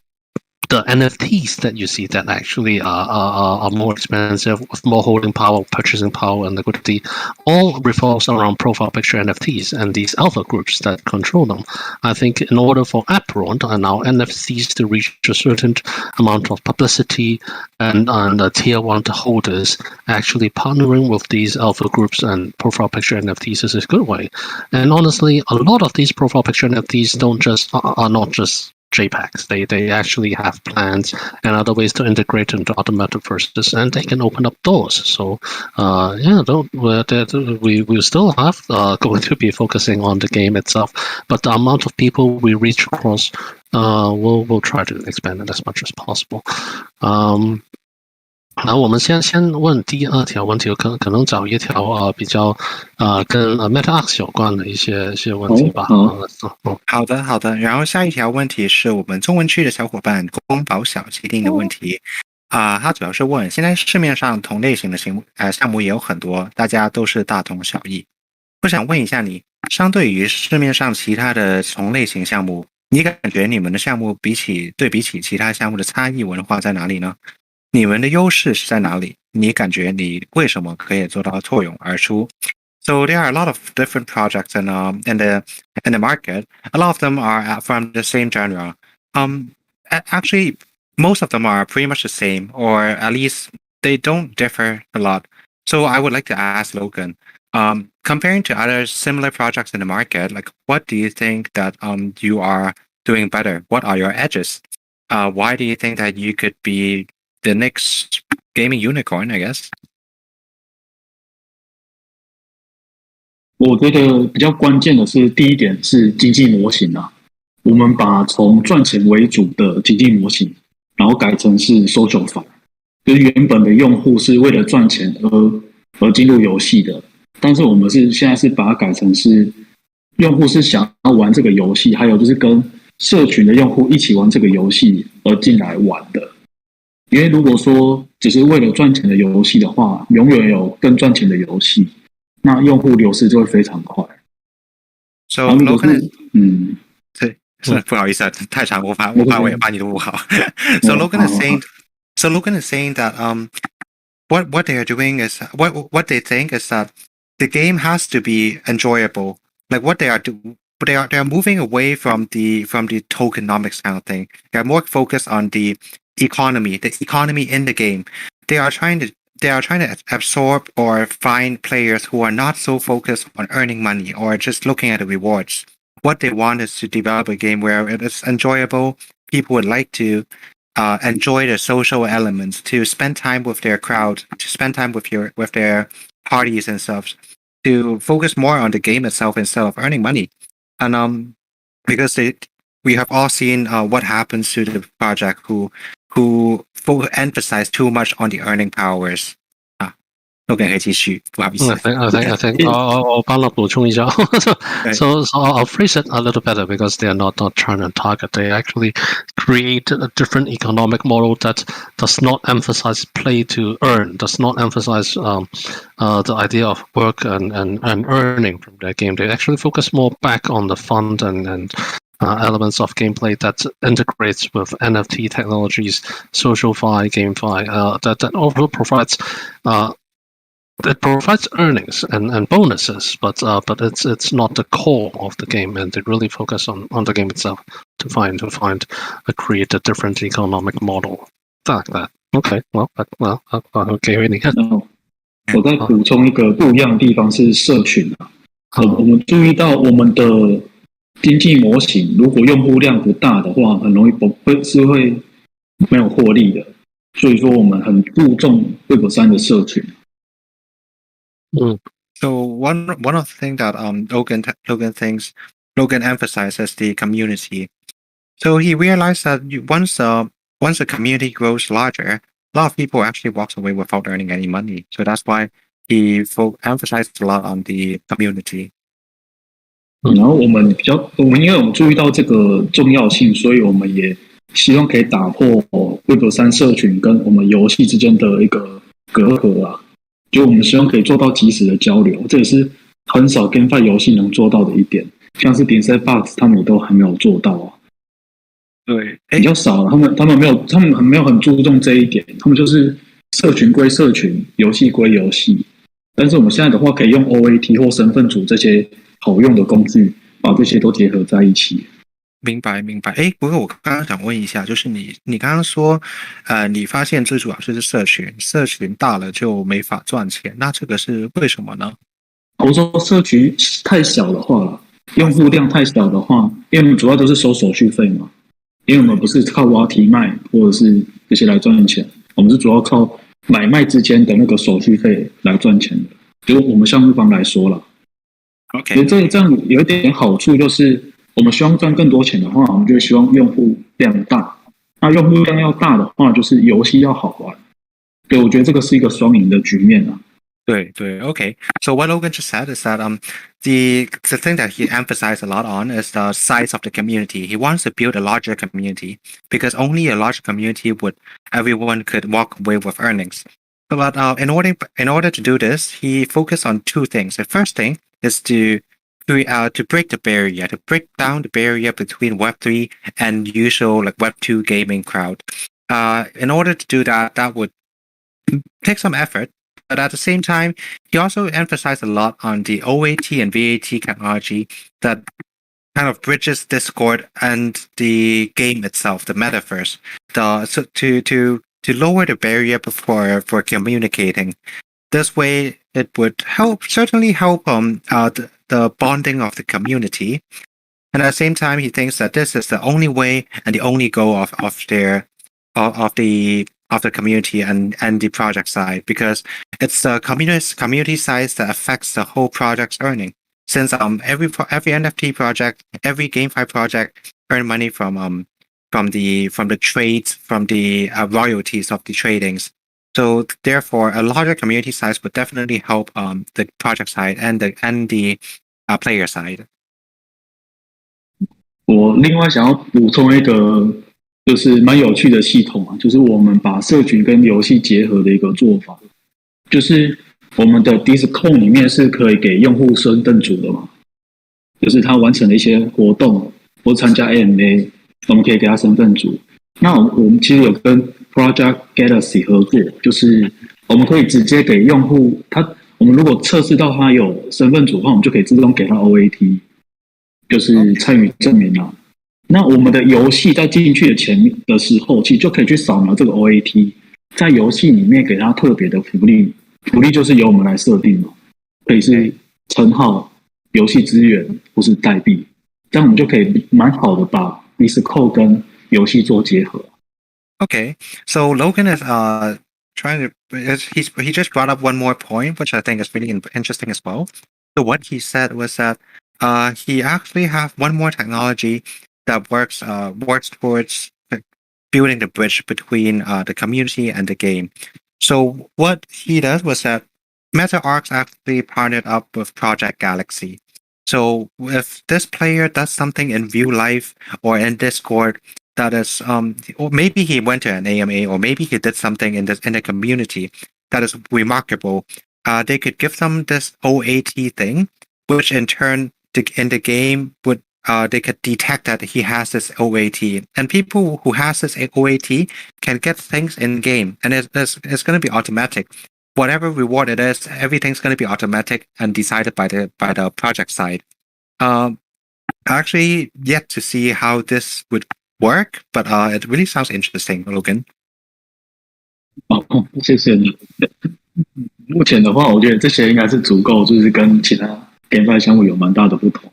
NFTs that you see that actually are more expensive, with more holding power, purchasing power, and liquidity, all revolves around profile picture NFTs and these alpha groups that control them. I think in order for Apeiron and our NFTs to reach a certain amount of publicity and tier 1 holders, actually partnering with these alpha groups and profile picture NFTs is a good way. And honestly, a lot of these profile picture NFTs are not just JPEGs. They actually have plans and other ways to integrate into other metaverses, and they can open up doors. So, we still have going to be focusing on the game itself, but the amount of people we reach across, we'll try to expand it as much as possible. 然后我们先问第2条问题，可能找一条比较跟MetaArks 有关的一些问题吧。好的。然后下一条问题是我们中文区的小伙伴宫保小鸡丁的问题他主要是问，现在市面上同类型的项目也有很多，大家都是大同小异。我想问一下你，相对于市面上其他的同类型项目，你感觉你们的项目对比起其他项目的差异文化在哪里呢？你们的优势是在哪里？你感觉你为什么可以做到脱颖而出？ So there are a lot of different projects in the market. A lot of them are from the same genre. Actually, most of them are pretty much the same, or at least they don't differ a lot. So I would like to ask Logan, comparing to other similar projects in the market, like what do you think that you are doing better? What are your edges? Why do you think that you could be the next gaming unicorn, I guess? 我觉得比较关键的是，第一点是经济模型啊，我们把从赚钱为主的经济模型，然后改成是 social 法，就是原本的用户是为了赚钱而进入游戏的，但是我们现在是把它改成是用户是想要玩这个游戏，还有就是跟社群的用户一起玩这个游戏而进来玩的。因为如果说只是为了赚钱的游戏的话，永远有更赚钱的游戏，那用户流失就会非常快。So Logan, 对，不好意思，太长，我怕我也把你的误好。So Logan is saying that what they are doing is what they think is that the game has to be enjoyable. Like what they are they are moving away from the tokenomics kind of thing. They are more focused on the economy in the game. They are trying to absorb or find players who are not so focused on earning money or just looking at the rewards. What they want is to develop a game where it is enjoyable. People would like to enjoy the social elements, to spend time with their crowd, to spend time with their parties and stuff, to focus more on the game itself instead of earning money. And because we have all seen what happens to the project who emphasize too much on the earning powers. OK 可以继续，不好意思。I think 我帮我补充一下。So I'll phrase it a little better because they are not trying to target. They actually create a different economic model that does not emphasize play to earn, does not emphasize the idea of work and earning from their game. They actually focus more back on the fun and elements of gameplay that integrates with NFT technologies, social-fi, GameFi, that also provides it provides earnings and bonuses, but it's not the core of the game, and they really focus on the game itself to create a different economic model like that. Okay, well, OK 你看。我再补充一个不一样的地方是社群啊，我们注意到我们的经济模型，如果用户量不大的话，很容易会没有获利的，所以说我们很注重Web3的社群。So one of the things that Logan emphasizes the community. So he realized that once the community grows larger, a lot of people actually walks away without earning any money. So that's why he emphasized a lot on the community. 然后因为我们注意到这个重要性，所以我们也希望可以打破Web3社群跟我们游戏之间的一个隔阂啊。就我们希望可以做到即时的交流，这也是很少 GameFi 游戏能做到的一点，像是MetaArks他们也都还没有做到啊。对，比较少，他们没有很注重这一点，他们就是社群归社群，游戏归游戏。但是我们现在的话，可以用 OAT 或身份组这些好用的工具，把这些都结合在一起。明白。不过我刚刚想问一下，就是你刚刚说，你发现最主要就是社群大了就没法赚钱，那这个是为什么呢？我说社群太小的话，用户量太小的话，因为我们主要都是收手续费嘛，因为我们不是靠挖题卖或者是这些来赚钱，我们是主要靠买卖之间的那个手续费来赚钱的。就我们项目方来说了 ，OK， 这样有一点好处就是。我们希望赚更多钱的话，我们就希望用户量大。那用户量要大的话，就是游戏要好玩。对，我觉得这个是一个双赢的局面啊。对 ，OK. So what Logan just said is that the thing that he emphasized a lot on is the size of the community. He wants to build a larger community because only a large community everyone could walk away with earnings. But in order to do this, he focused on two things. The first thing is to break the barrier, to break down the barrier between Web3 and usual like Web2 gaming crowd. In order to do that, that would take some effort. But at the same time, he also emphasized a lot on the OAT and VAT technology that kind of bridges Discord and the game itself, the metaverse, to lower the barrier for communicating. This way, it would certainly help the bonding of the community. And at the same time, he thinks that this is the only way and the only goal of the community and the project side, because it's the community side that affects the whole project's earning. Since every NFT project, every GameFi project earn money from the trades, from the royalties of the tradings. So therefore, a larger community size would definitely help the project side and the player side. 我另外想要补充一个，就是蛮有趣的系统啊，就是我们把社群跟游戏结合的一个做法，就是我们的 Discord 里面是可以给用户身份组的嘛，就是他完成了一些活动或参加 AMA， 我们可以给他身份组。那我们其实有跟 Project Galaxy 合作，就是我们可以直接给用户我们如果测试到他有身份组的话，我们就可以自动给他 OAT。就是参与证明啊。那我们的游戏在进去的时候，其实就可以去扫描这个 OAT， 在游戏里面给它特别的福利，福利就是由我们来设定嘛，可以是称号、游戏资源或是代币，这样我们就可以蛮好的把 Discord 跟游戏做结合。Okay, so Logan is trying to he just brought up one more point, which I think is really interesting as well. So what he said was that he actually have one more technology that works towards building the bridge between the community and the game. So what he does was that MetaArks actually partnered up with Project Galaxy. So if this player does something in real life or in Discord that is or maybe he went to an AMA, or maybe he did something in the community that is remarkable, they could give them this OAT thing, which in turn in the game would they could detect that he has this OAT, and people who has this OAT can get things in game, and it's going to be automatic. Whatever reward it is, everything's going to be automatic and decided by the project side. Actually, yet to see how this would work, but it really sounds interesting, Logan. 谢谢你。目前的话，我觉得这些应该是足够，就是跟其他 GameFi 项目有蛮大的不同。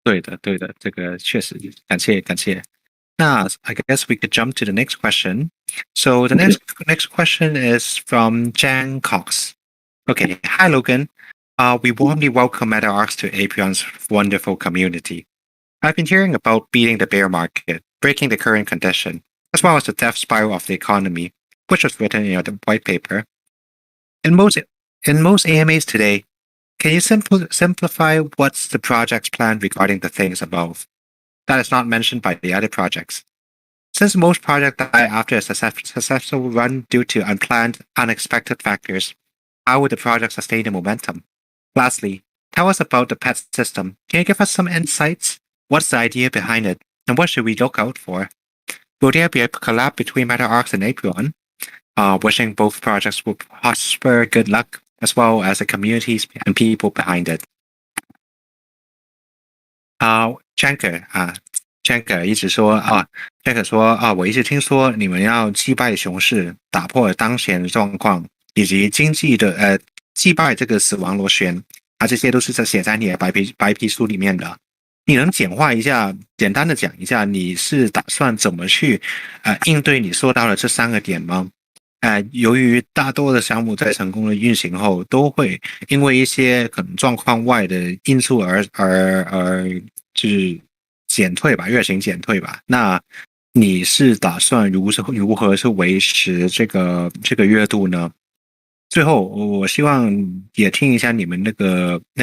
对的，这个确实感谢。那 I guess we could jump to the next question. So the next question is from Jan Cox. Okay, hi Logan. We warmly welcome MetaArks to Apeiron's wonderful community. I've been hearing about beating the bear market, breaking the current condition, as well as the death spiral of the economy, which was written in the white paper. In most AMAs today, can you simplify what's the project's plan regarding the things above that is not mentioned by the other projects? Since most projects die after a successful run due to unplanned, unexpected factors, how would the project sustain the momentum? Lastly, tell us about the pet system. Can you give us some insights? What's the idea behind it, and what should we look out for? Will there be a collab between MetaArks and Apeiron? Wishing both projects will prosper, good luck, as well as the communities and people behind it. Janker 一直说Janker 说我一直听说你们要击败熊市，打破当前的状况，以及经济的击败这个死亡螺旋这些都是写在你的白皮书里面的。你能简单的讲一下，你是打算怎么去应对你说到的这3个点吗？由于大多的项目在成功的运行后，都会因为一些可能状况外的因素而就是减退吧，热情减退吧。那你是打算如何去维持这个热度呢？最后，我希望也听一下你们那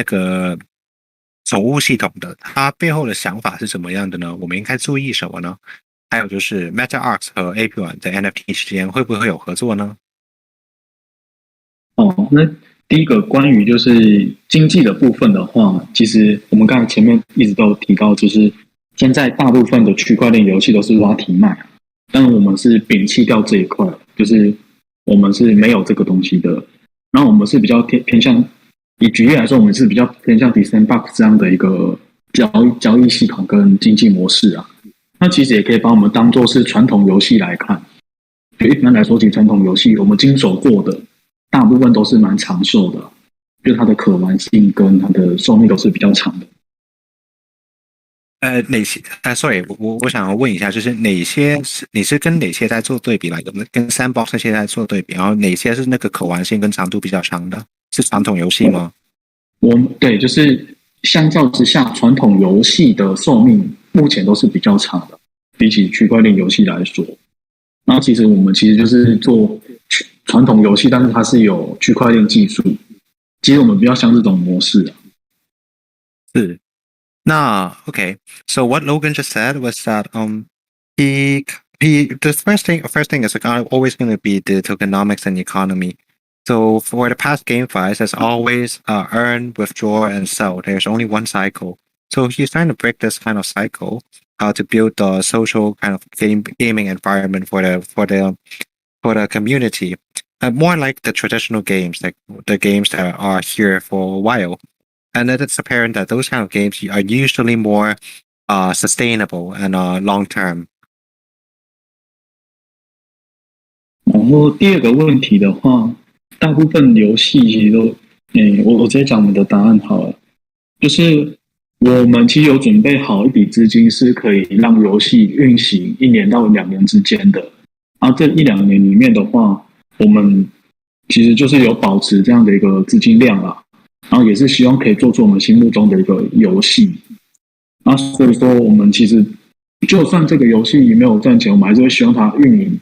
个总务系统的，它背后的想法是怎么样的呢？我们应该注意什么呢？还有就是 MetaArks 和 Apeiron 在 NFT 之间会不会有合作呢？那第一个关于就是经济的部分的话，其实我们刚才前面一直都提到，就是现在大部分的区块链游戏都是挖题卖，但我们是摒弃掉这一块，就是我们是没有这个东西的。然后我们是比较偏向，以举例来说，我们是比较偏向 Sandbox 这样的一个交易系统跟经济模式啊。那其实也可以把我们当作是传统游戏来看。就一般来说，其实传统游戏我们经手过的大部分都是蛮长寿的，就是它的可玩性跟它的寿命都是比较长的。哪些？sorry，我想要问一下，就是哪些你是跟哪些在做对比来的？跟 Sandbox 那些在做对比，然后哪些是那个可玩性跟长度比较长的？是传统游戏吗？对，就是相较之下，传统游戏的寿命目前都是比较长的，比起区块链游戏来说。然后其实我们其实就是做传统游戏，但是它是有区块链技术。其实我们比较像这种模式啊。是。那 okay. So what Logan just said was that he the first thing is always going to be the tokenomics and economy. So for the past GameFi, there's always earn, withdraw, and sell. There's only one cycle. So he's trying to break this kind of cycle to build the social kind of gaming environment for the community. More like the traditional games, like the games that are here for a while. And then it's apparent that those kind of games are usually more sustainable and long term. 然后第二个问题的话，大部分游戏其实都，我直接讲我们的答案好了，就是我们其实有准备好一笔资金，是可以让游戏运行1年到2年之间的。然后这1-2年里面的话，我们其实就是有保持这样的一个资金量啦，然后也是希望可以做出我们心目中的一个游戏。然后所以说，我们其实就算这个游戏没有赚钱，我们还是会希望它运营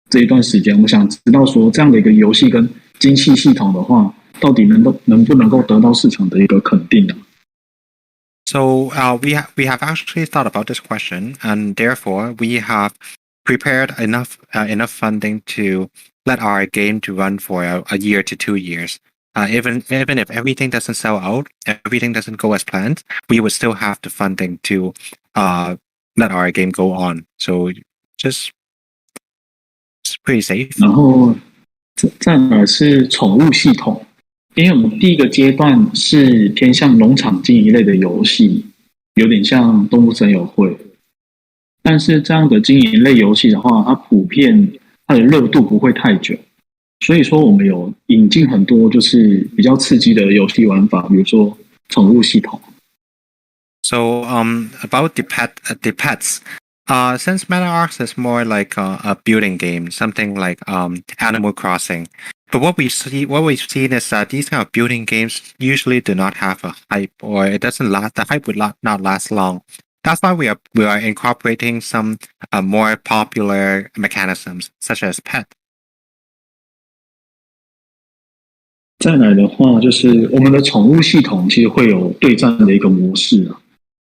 这一段时间。我想知道说，这样的一个游戏跟精细系统的话，到底能不能够得到市场的一个肯定呢？So we have actually thought about this question, and therefore we have prepared enough funding to let our game to run for a year to 2 years. Even if everything doesn't sell out, everything doesn't go as planned, we would still have the funding to let our game go on. So just it's pretty safe. 然后再来是宠物系统，因为我们第一个阶段是偏向农场经营类的游戏，有点像动物森友会。但是这样的经营类游戏的话，它普遍它的热度不会太久，所以说我们有引进很多就是比较刺激的游戏玩法，比如说宠物系统。So about the pets. Since MetaArks is more like a building game, something like Animal Crossing. But what we've seen is that these kind of building games usually do not have a hype, or it doesn't last. The hype would not last long. That's why we are incorporating some more popular mechanisms, such as pet. 再来的话，就是我们的宠物系统其实会有对战的一个模式啊。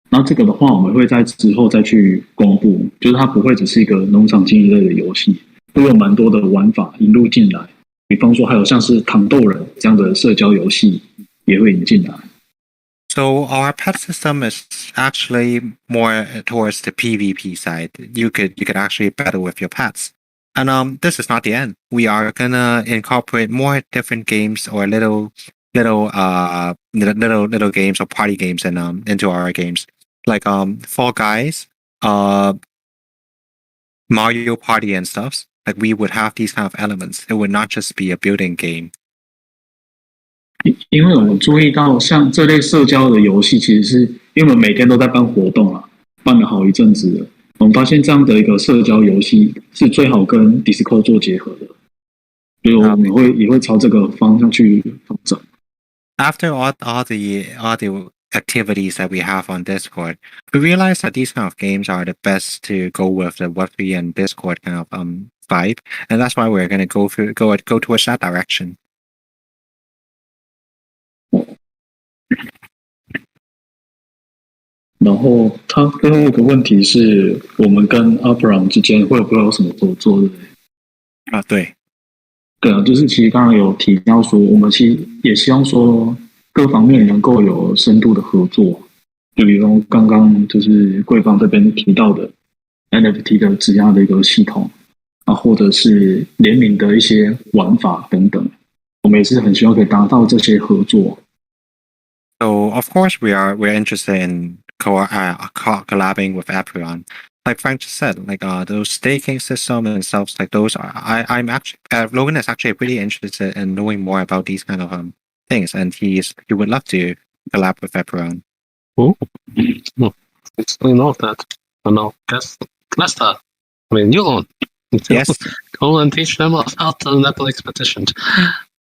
然后这个的话，我们会在之后再去公布，就是它不会只是一个农场经营类的游戏，会有蛮多的玩法引入进来。比方说，还有像是糖豆人这样的社交游戏也会引进来。So our pet system is actually more towards the PvP side. You could actually battle with your pets. And this is not the end. We are gonna incorporate more different games or little games or party games and into our games. Like Fall Guys, Mario Party and stuff. Like we would have these kind of elements. It would not just be a building game. 因为我们注意到，像这类社交的游戏，其实是因为我们每天都在办活动啊，办了好一阵子了。我们发现这样的一个社交游戏是最好跟 Discord 做结合的，所以我们也会朝这个方向去发展。After all the activities that we have on Discord, we realize that these kind of games are the best to go with the Web3 and Discord kind of vibe, and that's why we're going to go towards that direction. 然后他最后一个问题是我们跟 Apeiron 之间会不会有什么合作？对。对啊，就是其实刚刚有提到说，我们其实也希望说各方面能够有深度的合作，就比如刚刚就是贵方这边提到的 NFT 的质押的一个系统啊，或者是联名的一些玩法等等，我们也是很希望可以达到这些合作。So of course we're interested in collabing with Apeiron. like Frank just said, like those staking system and stuff like those. I'm actually Logan is actually pretty interested in knowing more about these kind of things, and he would love to collab with Apeiron. Oh, no, actually not that. And I'll guess Lester. I mean, Johan. Yes. Go and teach them about the Netflix petition.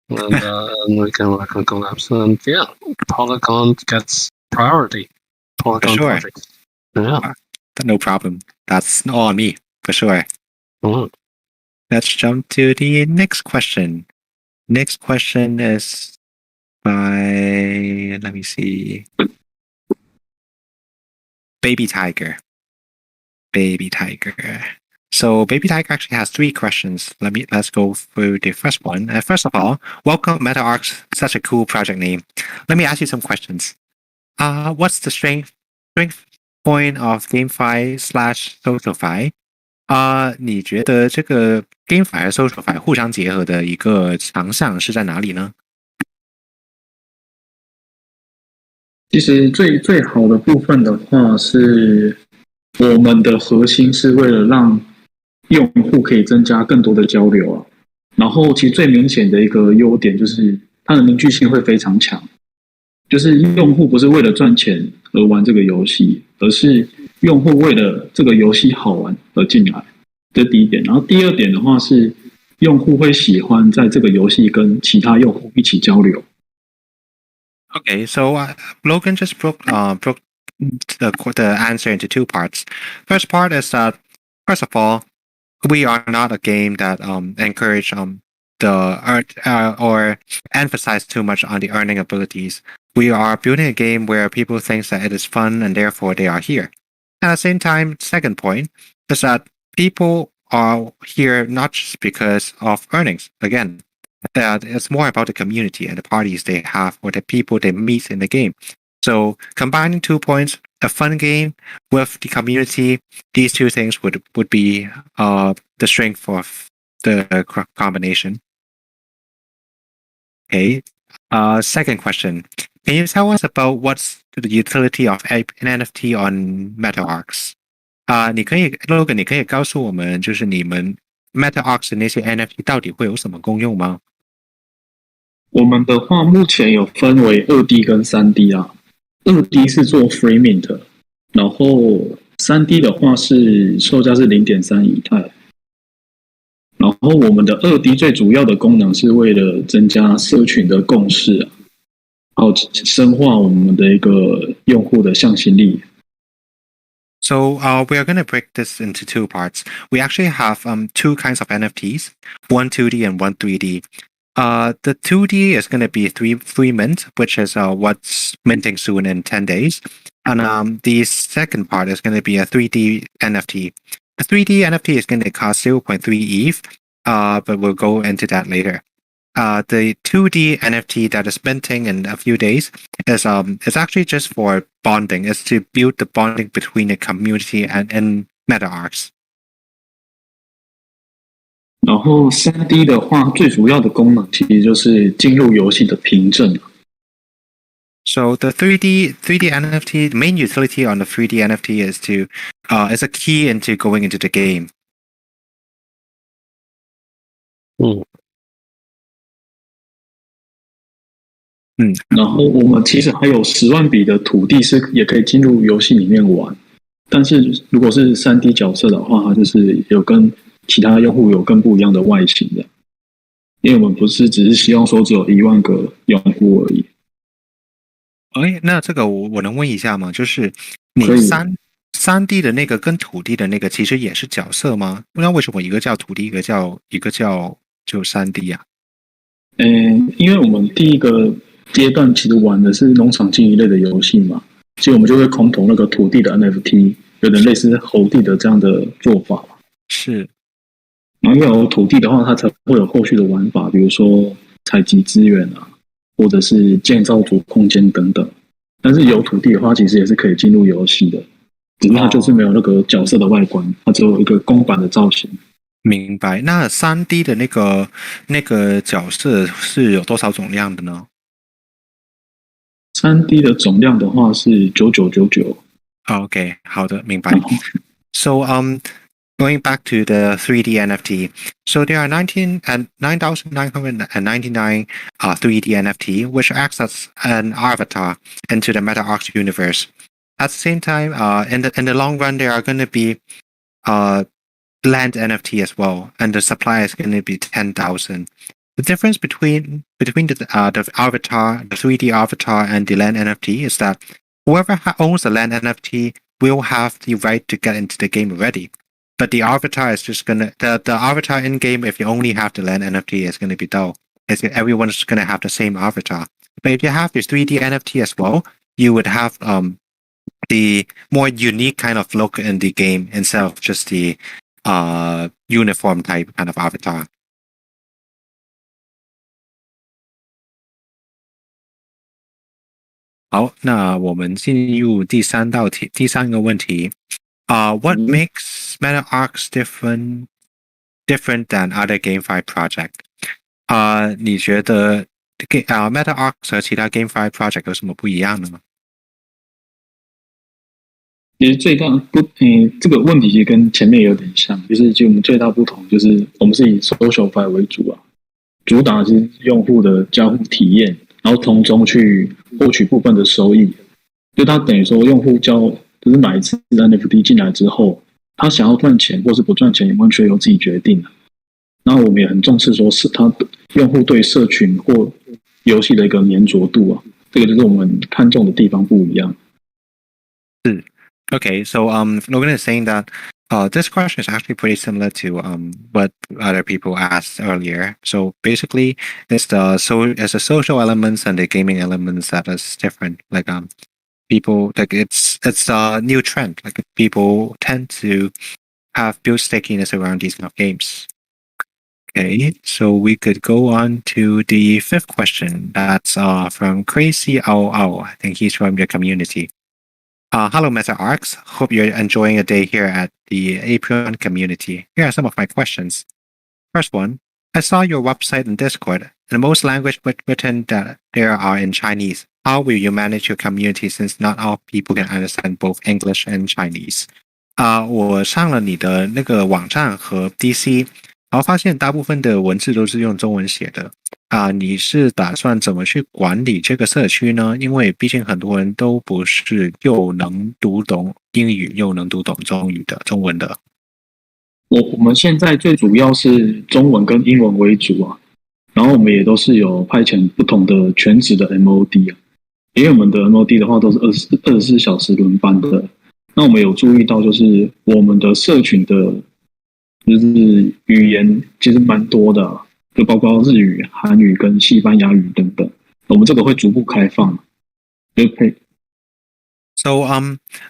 And we can work on collabs. And yeah, Polygon gets priority. Polygon sure. projects. Yeah. No problem. That's all on me, for sure. Oh. Let's jump to the next question. Next question is by, let me see, Baby Tiger. Baby Tiger. So Baby Tiger actually has 3 questions. Let's go through the first one. First of all, welcome MetaArks, such a cool project name. Let me ask you some questions. What's the strength point of GameFi/SocialFi？你觉得这个 GameFi 和 SocialFi 互相结合的一个强项是在哪里呢？其实最好的部分的话是，我们的核心是为了让用户可以增加更多的交流啊。然后其实最明显的一个优点就是它的凝聚性会非常强，就是用户不是为了赚钱而玩这个游戏，而是用户为了这个游戏好玩而进来，这是第一点。然后第二点的话是，用户会喜欢在这个游戏跟其他用户一起交流。Okay, so Logan just broke the answer into 2 parts. First part is that, first of all, we are not a game that encourage or emphasize too much on the earning abilities. We are building a game where people think that it is fun and therefore they are here. At the same time, second point is that people are here not just because of earnings. Again, that it's more about the community and the parties they have or the people they meet in the game. So combining 2 points, a fun game with the community, these 2 things would be the strength of the combination. Okay. Second question. Can you tell us about what's the utility of an NFT on MetaArks? Logan， 你可以告诉我们，就是你们 MetaArks 的那些 NFT 到底会有什么功用吗？我们的话目前有分为2D 跟3D 啊。2D 是做 free mint， 然后 3D 的话是售价是 0.3 以太。然后我们的2D 最主要的功能是为了增加社群的共识啊，还有深化我们的一个用户的向心力。So we are going to break this into 2 parts. We actually have 2 kinds of NFTs, one 2D and one 3D. The 2D is going to be free mint, which is what's minting soon in 10 days. And the second part is going to be a 3D NFT. The 3D NFT is going to cost 0.3 ETH, but we'll go into that later. The 2D NFT that is minting in a few days is actually just for bonding. It's to build the bonding between the community and MetaArks. 然后 3D 的话，最主要的功能其实就是进入游戏的凭证。So the 3D NFT, the main utility on the 3D NFT is is a key into going into the game. 然后我们其实还有10万笔的土地是也可以进入游戏里面玩，但是如果是 3D 角色的话，它就是有跟其他用户有更不一样的外形的，因为我们不是只是希望说只有1万个用户而已。那这个我能问一下吗？就是你3D 的那个跟土地的那个其实也是角色吗？不知道为什么一个叫土地，一个叫就 3D 啊？因为我们第一个阶段其实玩的是农场经营类的游戏嘛，所以我们就会空投那个土地的 NFT， 有点类似猴地的这样的做法。是。然后要有土地的话，它才会有后续的玩法，比如说采集资源啊，或者是建造主空间等等。但是有土地的话，其实也是可以进入游戏的，只是它就是没有那个角色的外观，它只有一个公版的造型。明白。那 3D 的那个角色是有多少总量的呢？ 3D 的总量的话是9999。OK， 好的，明白。So going back to the 3D NFT, so there are 9,999 3D NFT, which acts as an avatar into the MetaArks universe. At the same time, in the long run, there are going to be land NFT as well, and the supply is going to be 10,000. The difference between the avatar, the 3D avatar, and the land NFT is that whoever owns the land NFT will have the right to get into the game already. But the avatar is just gonna the avatar in game. If you only have the land NFT, is gonna be dull. Everyone's gonna have the same avatar. But if you have the 3D NFT as well, you would have the more unique kind of look in the game instead of just the uniform type kind of avatar. 好，那我们进入第三个问题。What makes MetaArks different than other GameFi project？你觉得MetaArks 和其他 GameFi project 有什么不一样的吗？其实最大这个问题其实跟前面有点像，就我们最大不同就是我们是以 SocialFi 为主啊，主打的是用户的交互体验，然后从中去获取部分的收益。就它等于说用户就是买一次 NFT 进来之后，他想要赚钱或是不赚钱，也完全由自己决定的。然后我们也很重视说是他用户对社群或游戏的一个粘着度啊，这个就是我们看重的地方不一样。是。Okay, so Logan is saying that this question is actually pretty similar to what other people asked earlier. So basically, it's the social elements and the gaming elements that is different. Like people like it's a new trend. Like people tend to have built stickiness around these kind of games. Okay, so we could go on to the fifth question. That's from Crazy Owl. I think he's from your community. Hello, MetaArks. Hope you're enjoying a day here at the Apeiron community. Here are some of my questions. First one, I saw your website and Discord, and most language written that there are in Chinese. How will you manage your community since not all people can understand both English and Chinese? 我上了你的那个网站和 DC，然后发现大部分的文字都是用中文写的。你是打算怎么去管理这个社区呢？因为毕竟很多人都不是又能读懂英语又能读懂中文的。我们现在最主要是中文跟英文为主啊，然后我们也都是有派遣不同的全职的 MOD 啊，因为我们的 MOD 的话都是24小时轮班的。那我们有注意到，就是我们的社群的，就是语言其实蛮多的啊，就包括日语、韩语跟西班牙语等等。我们这个会逐步开放。So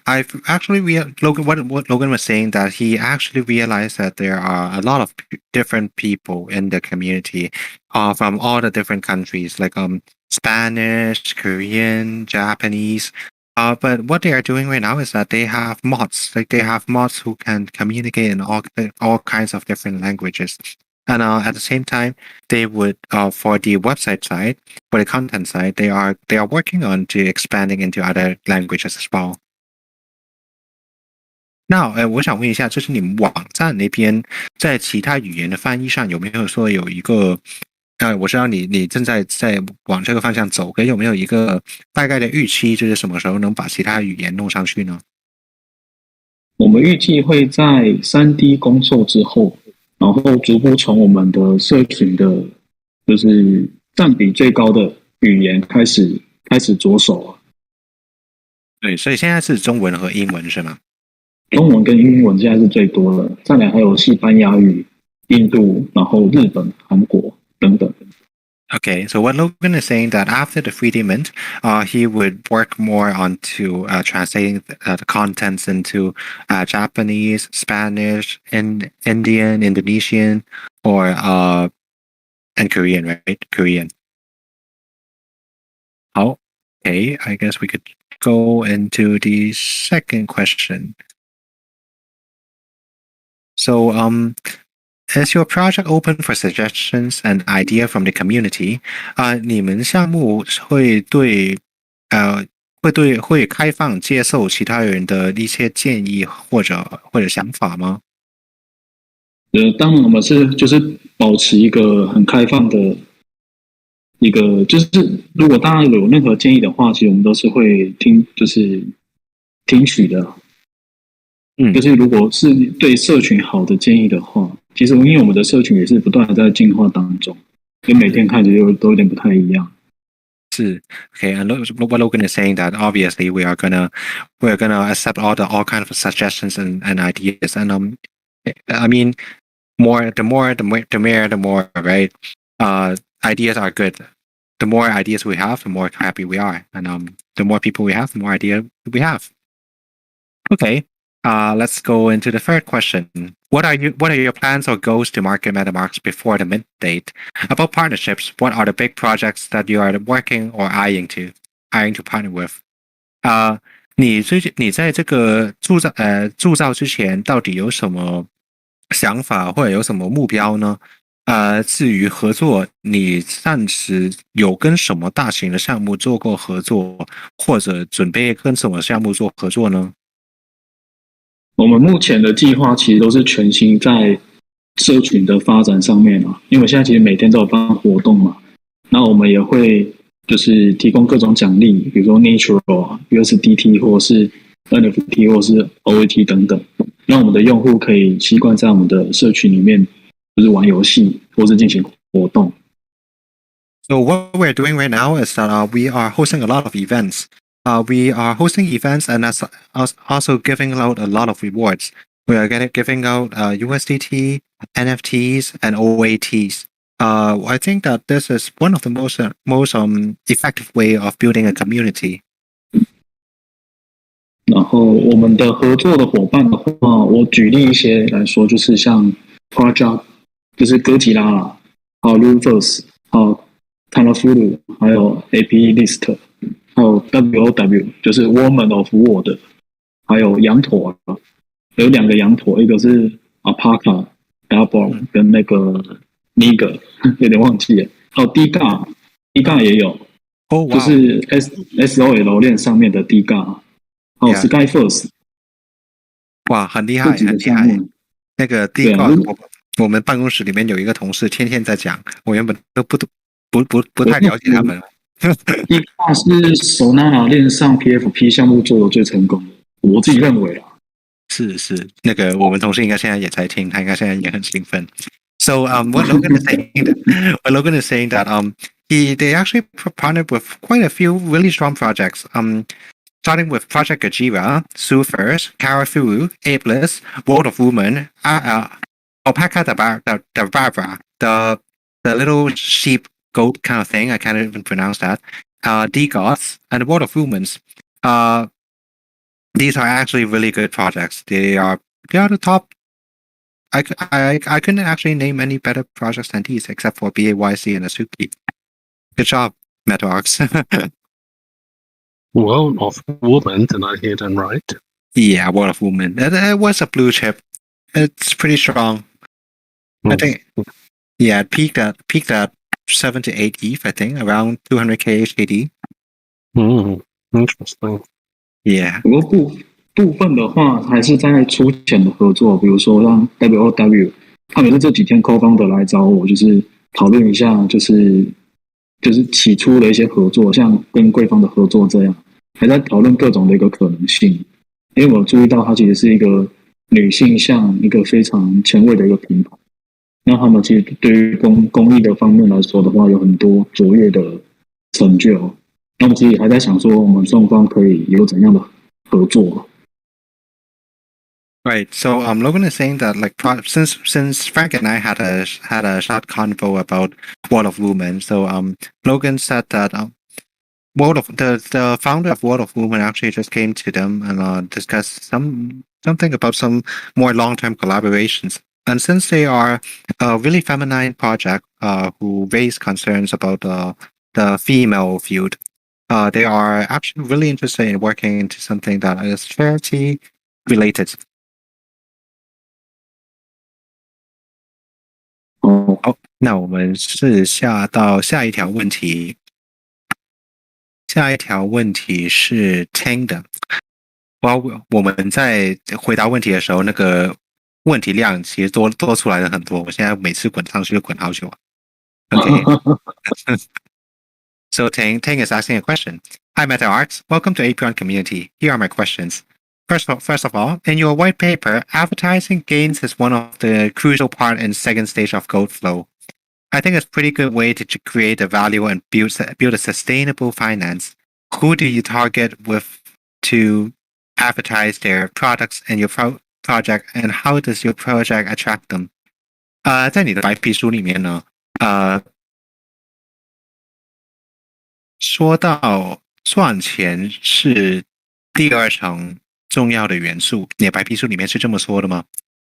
I've actually what Logan was saying that he actually realized that there are a lot of different people in the community, from all the different countries like Spanish, Korean, Japanese. But what they are doing right now is that they have mods. Like they have mods who can communicate in all kinds of different languages. And at the same time, they would for the website side, for the content side, they are working on to expanding into other languages as well. 那我想问一下，就是你们网站那边在其他语言的翻译上有没有说有一个？我知道你正在往这个方向走，可有没有一个大概的预期，就是什么时候能把其他语言弄上去呢？我们预计会在3D 工作之后。然后逐步从我们的社群的，就是占比最高的语言开始着手啊。对，所以现在是中文和英文是吗？中文跟英文现在是最多的，再来还有西班牙语、印度，然后日本、韩国等等。Okay, so what Logan is saying that after the 3D mint, he would work more on to translating the contents into Japanese, Spanish, Indian, Indonesian, or and Korean, right? Korean. Oh, okay. I guess we could go into the second question. So, is your project open for suggestions and idea from the community? 你们项目会对会开放接受其他人的一些建议或者想法吗？当然我们就是保持一个很开放的一个，就是如果大家有任何建议的话，其实我们都是会就是听取的。就是如果是对社群好的建议的话，其实因为我们的社群也是不断的在进化当中，所以每天看起来都有点不太一样。是 okay, and what Logan is saying that obviously we're gonna accept all kind of suggestions and ideas, and I mean the more, right? Ideas are good. The more ideas we have, the more happy we are, and the more people we have, the more idea we have. Okay. Let's go into the third question. What are your plans or goals to market MetaArks before the mint date? About partnerships, what are the big projects that you are working or eyeing to partner with? 你在这个铸造之前，到底有什么想法或者有什么目标呢？至于合作，你暂时有跟什么大型的项目做过合作，或者准备跟什么项目做合作呢？我们目前的计划其实都是全心在社群的发展上面啊，因为我现在其实每天都有办活动嘛，那我们也会就是提供各种奖励，比如说 Natural 啊、USDT 或是 NFT 或是 OAT 等等，让我们的用户可以习惯在我们的社群里面就是玩游戏或是进行活动。So what we're doing right now is that we are hosting a lot of events. We are hosting events and also giving out a lot of rewards. We are giving out USDT, NFTs, and OATs. I think that this is one of the most effective way of building a community. 然后我们的合作的伙伴的话，我举例一些来说，就是像 Project， 就是哥吉拉啦，还有 Rufus， 还有 Tanafulu， 还有 AP List， 还有 WOW， 就是 Woman of World， 还有羊驼，有2个羊驼，一个是 Alpaca、Double 跟那个 Niger， 有点忘记了，还有 D-Gar 也有，就是 SOL 链上面的 D-Gar。哦 ，Skyforce， 哇，很厉害，很厉害。那个第一个，我们办公室里面有一个同事天天在讲，我原本都不太了解他们。第一个是 Solana 链上 PFP 项目做的最成功的，我自己认为啊。是，那个我们同事应该现在也在听，他应该现在也很兴奋。So what Logan is saying that they actually partnered with quite a few really strong projects. Starting with Project Gajira, Sufers, Karafu, Ableist, World of Woman, Alpaca the Barbara, the little sheep goat kind of thing. I can't even pronounce that. D-Goths, and the World of Women's. These are actually really good projects. They are the top. I couldn't actually name any better projects than these, except for BAYC and Asuki. Good job, MetaArks. World of Woman, did I hear them right? Yeah, World of Woman. It was a blue chip. It's pretty strong. I think. Yeah, it peaked at 7 to 8 ETH. I think around 200k HKD. Interesting. Yeah. 不过部分的话，还是在粗浅的合作，比如说让 WOW， 他们是这几天 co-founder 来找我，就是讨论一下，就是起初的一些合作，像跟贵方的合作这样，还在讨论各种的一个可能性。因为我注意到它其实是一个女性向一个非常前卫的一个品牌，那他们其实对于公益的方面来说的话，有很多卓越的成就。那我们其实还在想说，我们双方可以有怎样的合作。Right. So Logan is saying that like since Frank and I had a short convo about World of Women, so Logan said that World of the founder of World of Women actually just came to them and discussed something about some more long-term collaborations. And since they are a really feminine project who raise concerns about the female field, they are actually really interested in working into something that is charity related. 好，那我们试下到下一条问题。下一条问题是 Tang 的。我们在回答问题的时候，那个问题量其实多出来了很多。我现在每次滚上去就滚好久。Okay. So Tang is asking a question. Hi, MetaArks. Welcome to Apeiron community. Here are my questions. First of all, in your white paper, advertising gains is one of the crucial part in second stage of code flow. I think it's a pretty good way to create a value and build a sustainable finance. Who do you target with to advertise their products in your project, and how does your project attract them? 在你的白皮书里面呢，说到赚钱是第二层重要的元素，你的白皮书里面是这么说的吗？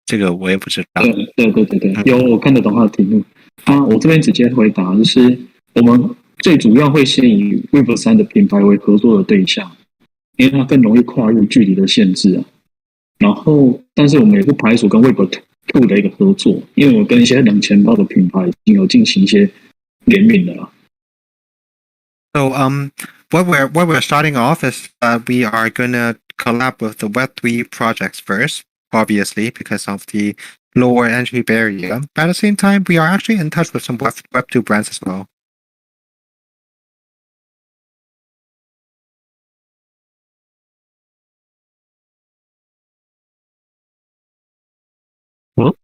这个我也不知道。对，有我看得懂他的题目。我这边直接回答，就是我们最主要会先以 Web3 的品牌为合作的对象，因为它更容易跨入距离的限制啊。然后，但是我们也不排除跟 Web2 的一个合作，因为我跟一些冷钱包的品牌已经有进行一些联名的了。So what we're starting off is we are gonna collab with the Web3 projects first, obviously because of the lower entry barrier. But at the same time, we are actually in touch with some Web2 brands as well. Well,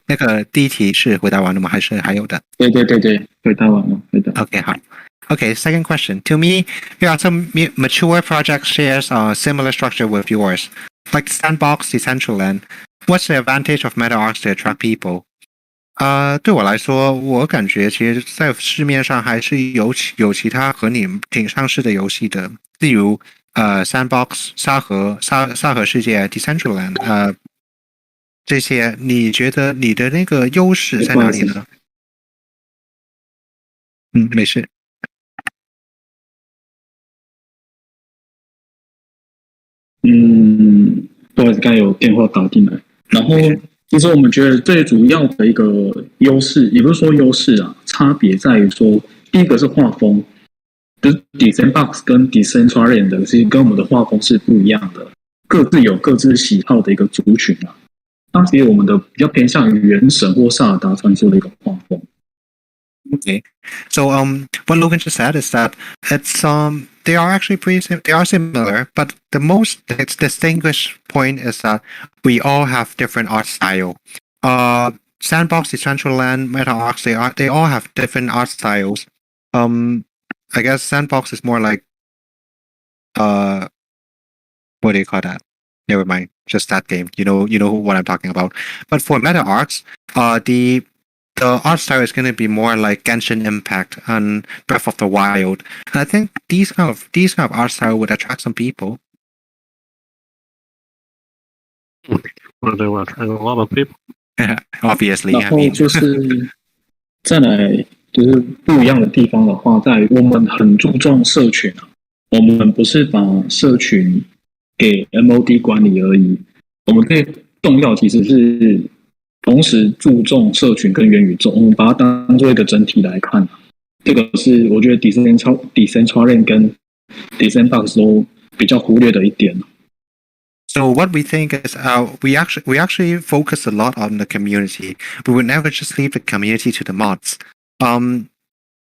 那个第一题是回答完了吗？还是还有的？对，回答完了，回答。Okay, 好。Okay, second question. To me, there are some mature project shares a similar structure with yours, like Sandbox, Decentraland. What's the advantage of MetaArks to attract people? 对我来说，我感觉其实在市面上还是有其他和你挺相似的游戏的，例如Sandbox 沙盒世界 Decentraland 这些，你觉得你的那个优势在哪里呢？没事。不好意思，刚才有电话打进来。然后，其实我们觉得最主要的一个优势，也不是说优势啊，差别在于说，第一个是画风，就是 Sandbox 跟 Decentraland 的，其实跟我们的画风是不一样的，各自有各自喜好的一个族群啊。那其实我们的比较偏向于原神或萨尔达传说的一个画风。Okay, so what Logan just said is that it's they are actually they are similar, but the most distinguished point is that we all have different art style. Sandbox, Decentraland, MetaArks, they all have different art styles. I guess Sandbox is more like what do you call that? Never mind, just that game. You know what I'm talking about. But for MetaArks, the art style is going to be more like Genshin Impact and Breath of the Wild. And I think these kind of art style would attract some people. Well, they will attract a lot of people. Obviously, 然后就是再来就是不一样的地方的话，在于我们很注重社群啊，我们不是把社群给 MOD 管理而已，我们最重要其实是同时注重社群跟元宇宙，我们把它当做一个整体来看。这个是我觉得 Decentraland 跟 Sandbox 都比较忽略的一点。So what we think is we actually focus a lot on the community. We would never just leave the community to the mods.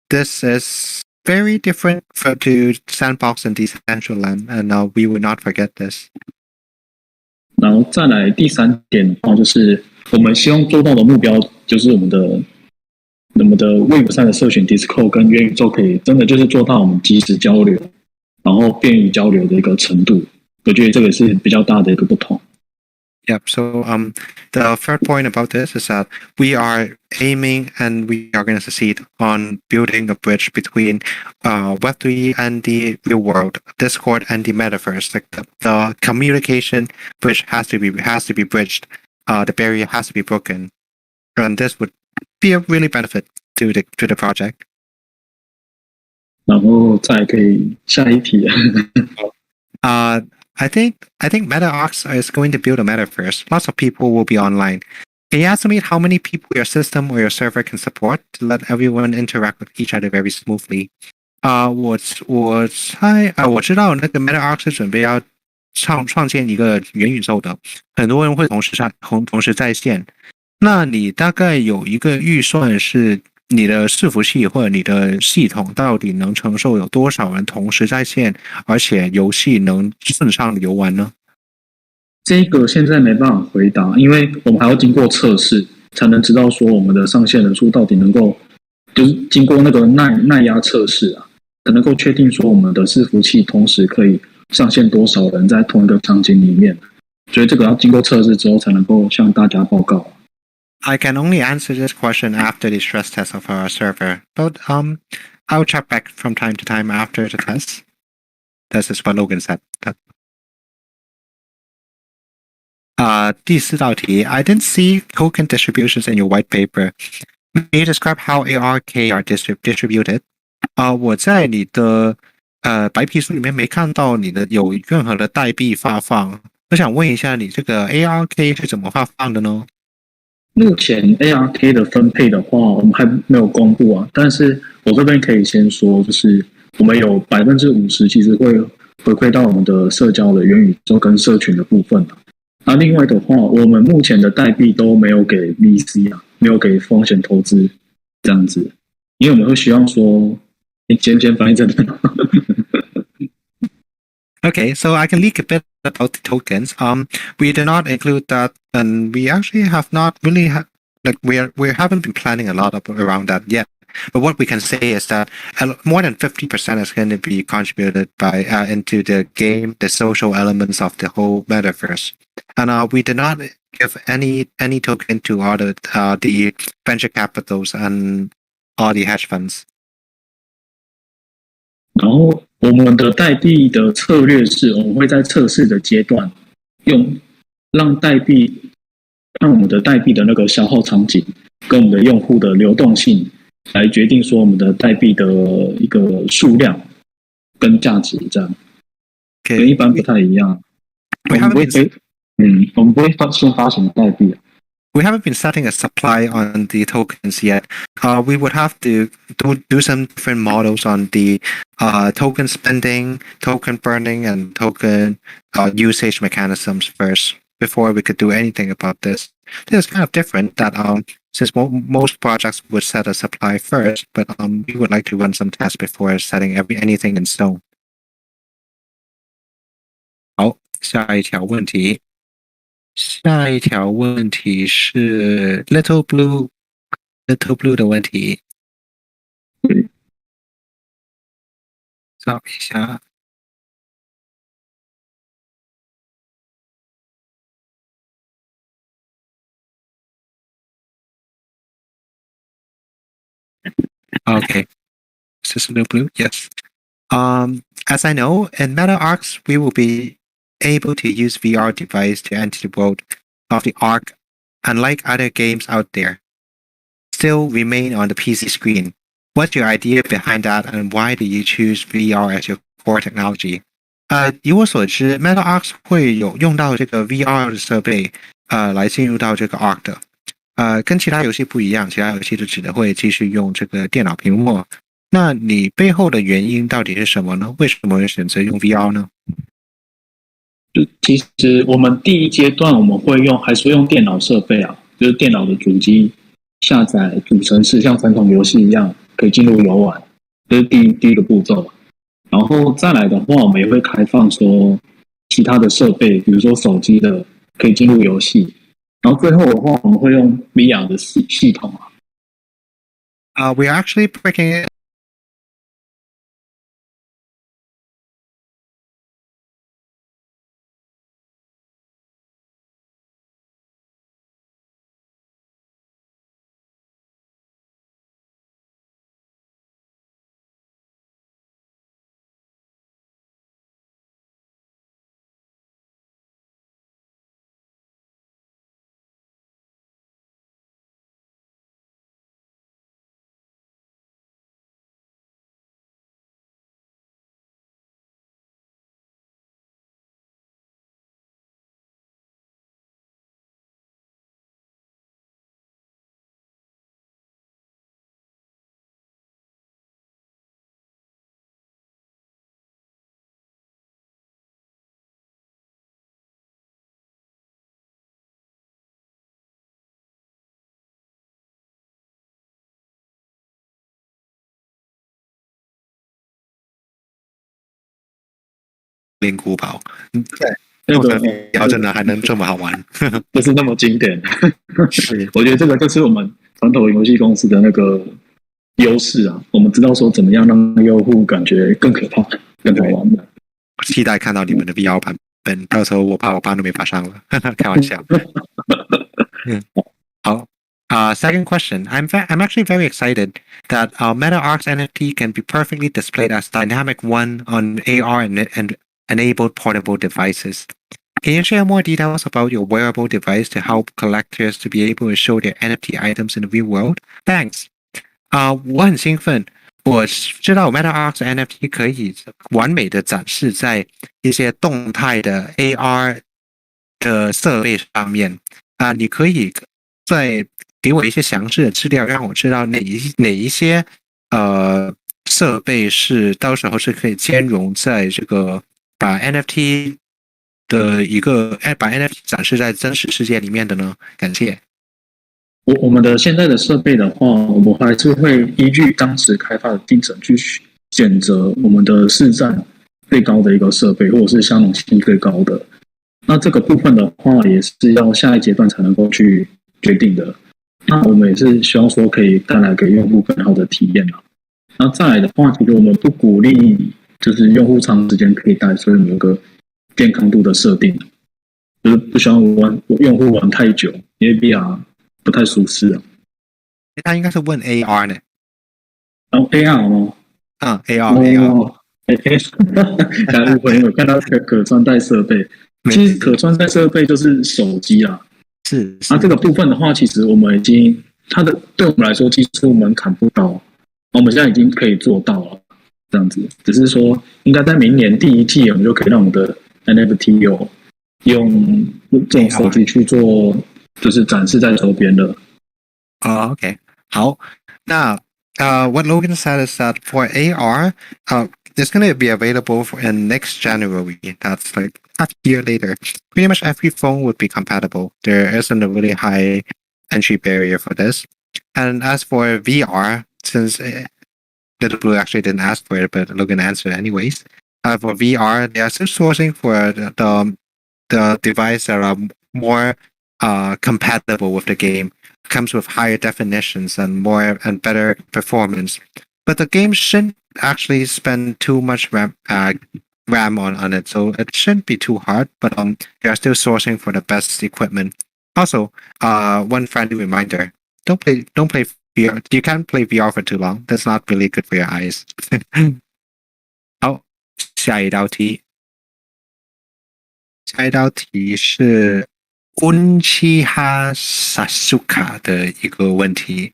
This is very different to Sandbox and Decentraland, and we will not forget this. 然后再来第三点的话，就是我们希望做到的目标，就是我们的 Web3 的社群 Discord 跟元宇宙可以真的就是做到我们即时交流，然后便于交流的一个程度。我觉得这个是比较大的一个不同。Yep. So the third point about this is that we are aiming and we are going to succeed on building a bridge between Web3 and the real world, Discord and the metaverse. Like the communication bridge has to be bridged. The barrier has to be broken, and this would be a really benefit to the project. 然后再可以下一题。I think MetaArks is going to build a metaverse. Lots of people will be online. Can you estimate how many people your system or your server can support to let everyone interact with each other very smoothly? 我知道那个 MetaArks 是准备要创建一个元宇宙的，很多人会同时在线。那你大概有一个预算是你的伺服器或者你的系统到底能承受有多少人同时在线，而且游戏能顺畅的游玩呢？这个现在没办法回答，因为我们还要经过测试，才能知道说我们的上线人数到底能够，就是经过那个耐压测试啊，才能够确定说我们的伺服器同时可以上线多少人在同一个场景里面。所以这个要经过测试之后才能够向大家报告。I can only answer this question after the stress test of our server, but I'll check back from time to time after the test. This is what Logan said. 第四道题 I didn't see token distributions in your white paper. May you describe how ARK are distributed? 我在你的白皮书里面没看到你的有任何的代币发放。我想问一下，你这个 ARK 是怎么发放的呢？目前 ARK 的分配的话，我们还没有公布啊。但是我这边可以先说，就是我们有50%其实会回馈到我们的社交的元宇宙跟社群的部分啊。那另外的话，我们目前的代币都没有给 VC 啊，没有给风险投资这样子，因为我们会希望说，你先翻译真的。Okay, so I can leak a bit about the tokens. We do not include that, and we actually have not really we haven't been planning a lot around that yet. But what we can say is that more than 50% is going to be contributed by into the game, the social elements of the whole metaverse, and we do not give any token to all the venture capitals and all the hedge funds. 然后我们的代币的策略是，我们会在测试的阶段让我们的代币的那个消耗场景跟我们的用户的流动性来决定说我们的代币的一个数量跟价值，这样跟一般不太一样。我们不会先发行代币。We haven't been setting a supply on the tokens yet. We would have to do some different models on the token spending, token burning, and token usage mechanisms first before we could do anything about this. This is kind of different that since most projects would set a supply first, but we would like to run some tests before setting anything in stone. 好，下一条问题。下一条问题是 Little Blue 的问题。找一下。Okay. Is this Little Blue? Yes. As I know, in MetaArks, we will be able to use VR device to enter the world of the Ark, unlike other games out there. Still remain on the PC screen. What's your idea behind that, and why do you choose VR as your core technology? 以我所知 ，MetaArks 会有用到这个 VR 的设备，来进入到这个 Ark 的。跟其他游戏不一样，其他游戏就只能会继续用这个电脑屏幕。那你背后的原因到底是什么呢？为什么会选择用 VR 呢？其实我们第一阶段我们还是会用电脑设备啊，就是电脑的主机下载主程式，像传统游戏一样可以进入游玩，这是第一个步骤。然后再来的话，我们也会开放说其他的设备，比如说手机的可以进入游戏。然后最后的话，我们会用 VR 的系统啊。We're actually breaking it 灵古堡。那个摇着呢还能这么好玩，就是那么经典。是，我觉得这个就是我们传统游戏公司的那个优势啊。我们知道说怎么样让用户感觉更可怕、更好玩的。期待看到你们的 VR 版本，到时候我怕都没法上了，开玩笑。好。Second question. I'm actually very excited that our MetaArks NFT can be perfectly displayed as dynamic one on AR and enabled portable devices. Can you share more details about your wearable device to help collectors to be able to show their NFT items in the real world? Thanks. 我很兴奋，我知道 MetaArks NFT 可以完美的展示在一些动态的 AR 的设备上面。你可以再给我一些详细的资料，让我知道哪一些设备是到时候是可以兼容在这个把 NFT 把 NFT 展示在真实世界里面的呢？感谢。我们的现在的设备的话，我们还是会依据当时开发的进程去选择我们的市占最高的一个设备，或者是相容性最高的。那这个部分的话，也是要下一阶段才能够去决定的。那我们也是希望说可以带来给用户更好的体验。那再来的话，其实我们不鼓励就是用户长时间可以戴，所以我们有个健康度的设定，就是不希望用户玩太久，因为 VR 不太舒适啊。他应该是问 AR 呢。AR 吗？AR。刚误会，我看到可穿戴设备，其实可穿戴设备就是手机啊。是。这个部分的话，其实我们已经对我们来说技术门槛不高，我们现在已经可以做到了，这样子。只是说，应该在明年第一季，我们就可以让我们的 NFT 用这种手机去做，就是展示在周边的。OK， 好。那what Logan said is that for AR, it's going to be available in next January. That's like half a year later. Pretty much every phone would be compatible. There isn't a really high entry barrier for this. And as for VR, since Little Blue actually didn't ask for it, but Logan answered anyways. For VR, they are still sourcing for the device that are more compatible with the game. Comes with higher definitions and better performance. But the game shouldn't actually spend too much RAM on it, so it shouldn't be too hard. But they are still sourcing for the best equipment. Also, one friendly reminder: don't play VR. You can't play VR for too long. That's not really good for your eyes. 好，下一道题是温七哈萨苏卡的一个问题。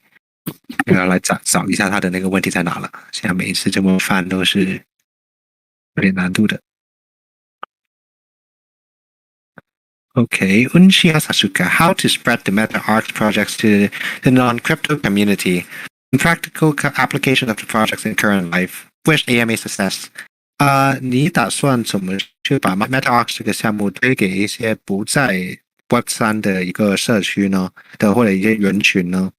要来找一下他的那个问题在哪了。现在每一次这么翻都是有点难度的。Okay, Unshiya Sasuka, how to spread the MetaArks projects to the non-crypto community and practical application of the projects in current life. Wish AMA success. 你打算怎么去把 MetaArks 这个项目推给一些不在 Web3 的一个社区呢或者一些人群呢？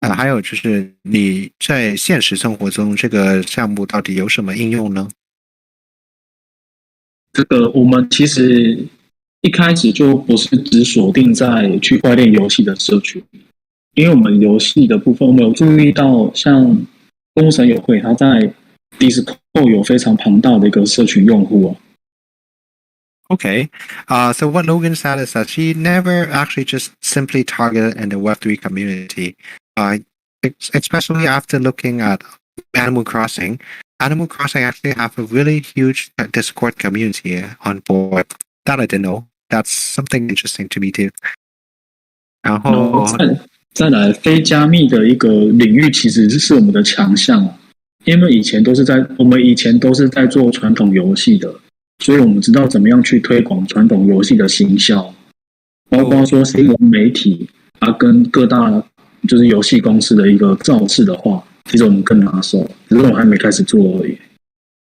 还有就是你在现实生活中这个项目到底有什么应用呢？这个我们其实一开始就不是只锁定在区块链游戏的社群，因为我们游戏的部分，我们有注意到像公神友会，它在 Discord 有非常庞大的一个社群用户啊。Okay, so what Logan said is that she never actually just simply targeted in the Web3 community. Especially after looking at Animal Crossing. Animal Crossing actually have a really huge Discord community on board. That I didn't know. That's something interesting to me too. 然后再来非加密的一个领域，其实是我们的强项啊，因为我们以前都是在做传统游戏的，所以我们知道怎么样去推广传统游戏的行销，包括说新闻媒体跟各大就是游戏公司的一个造势的话，其实我们更拿手，只是我们还没开始做而已。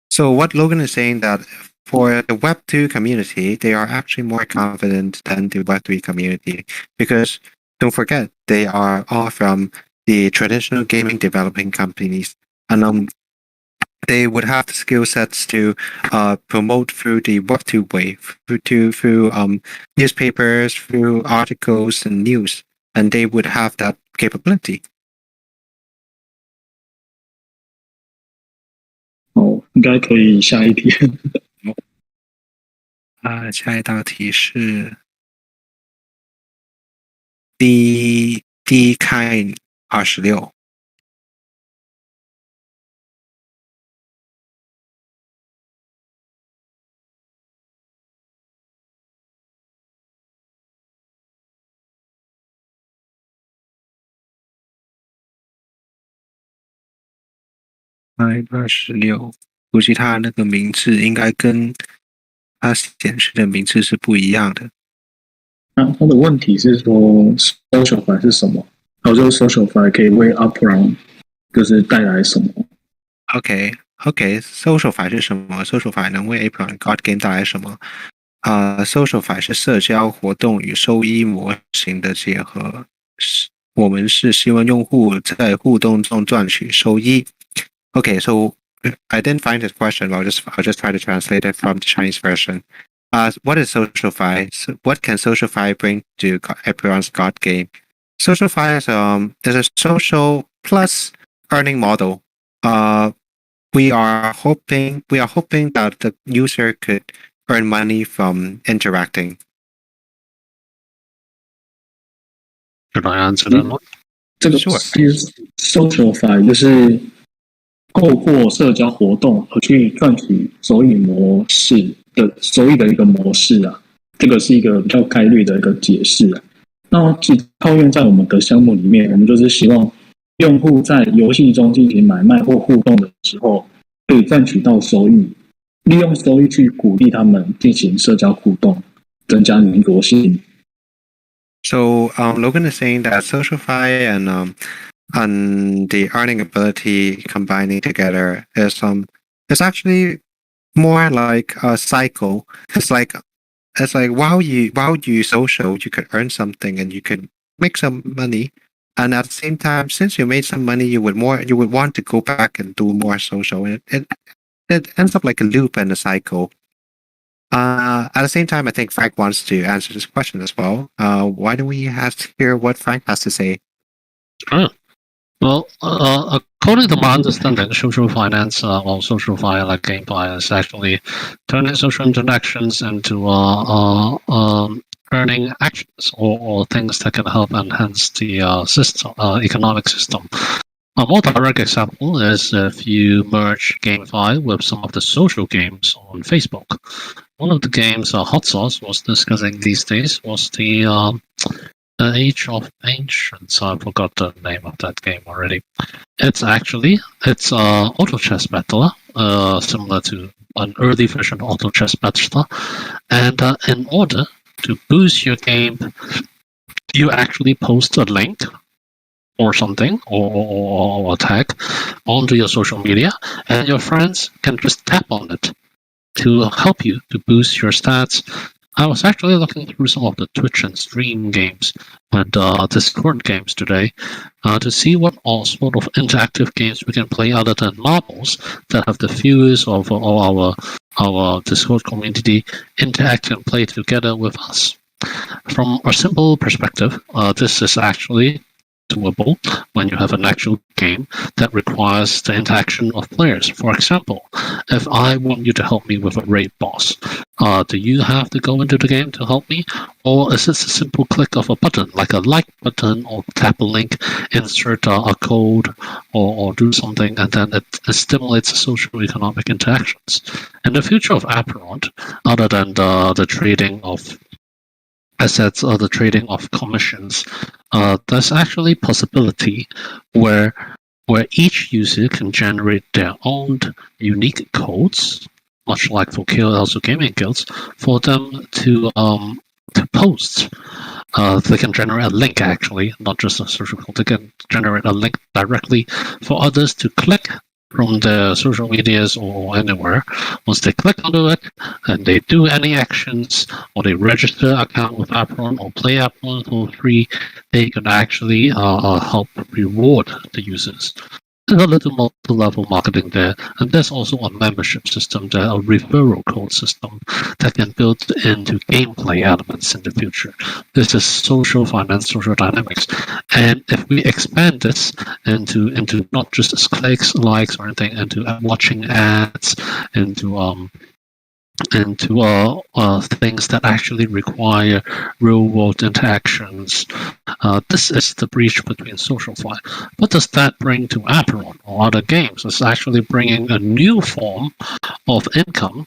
So what Logan is saying that for the Web2 community, they are actually more confident than the Web3 community because don't forget they are all from the traditional gaming developing companies. And they would have the skill sets to promote through the Web2 way, through newspapers, through articles and news, and they would have that capability. 哦，应该可以下一题。下一道题是 D开26。26，估计它那个名字应该跟它显示的名字是不一样的。那他的问题是说 social file 是什么？然后这个 social file 可以为 Apeiron 就是带来什么 ？OK，social file 是什么 ？social file 能为 Apeiron God Game 带来什么？social file 是社交活动与收益模型的结合。我们是希望用户在互动中赚取收益。Okay, so I didn't find this question, but I'll just try to translate it from the Chinese version. What is SocialFi? What can SocialFi bring to Apeiron's God game? SocialFi is a social plus earning model. We are hoping that the user could earn money from interacting. Should I answer that one? 这个 social file 就是透过社交活动而去赚取收益的一个模式啊，这个是一个比较概率的一个解释啊。那其实套用在我们的项目里面，我们就是希望用户在游戏中进行买卖或互动的时候，可以赚取到收益，利用收益去鼓励他们进行社交互动，增加粘着性。So Logan is saying that SocialFi and the earning ability combining together is actually more like a cycle. It's like while you social, you could earn something and you could make some money, and at the same time, since you made some money, you would want to go back and do more social, and it ends up like a loop and a cycle. At the same time, I think Frank wants to answer this question as well. Why don't we hear what Frank has to say? Sure. Well, according to my understanding, social finance or social fire like GameFi is actually turning social interactions into earning actions or things that can help enhance the system, economic system. A more direct example is if you merge GameFi with some of the social games on Facebook. One of the games Hot Sauce was discussing these days was the Age of Ancients. I forgot the name of that game already. It's auto chess battler, similar to an early version of auto chess battler. And in order to boost your game, you actually post a link or something or a tag onto your social media, and your friends can just tap on it to help you to boost your stats. I was actually looking through some of the Twitch and stream games and Discord games today to see what all sort of interactive games we can play other than marbles that have the viewers of our Discord community interact and play together with us. From a simple perspective, this is actually doable when you have an actual game that requires the interaction of players. For example, if I want you to help me with a raid boss, do you have to go into the game to help me? Or is this a simple click of a button, like a like button, or tap a link, insert a code, or do something, and then it stimulates social economic interactions? In the future of Apeiron, other than the trading of assets or the trading of commissions, there's actually possibility where each user can generate their own unique codes, much like for KOLs or gaming guilds, for them to post. They can generate a link, actually, not just a social code. They can generate a link directly for others to click from their social medias or anywhere. Once they click onto it and they do any actions or they register an account with Apeiron or play Apeiron for free, they can actually help reward the users. There's a little multi-level marketing there, and there's also a membership system, there, a referral code system that can build into gameplay elements in the future. This is social finance, social dynamics, and if we expand this into not just clicks, likes, or anything, into watching ads, into things that actually require real-world interactions. This is the breach between SocialFi. What does that bring to Apeiron or other games? It's actually bringing a new form of income,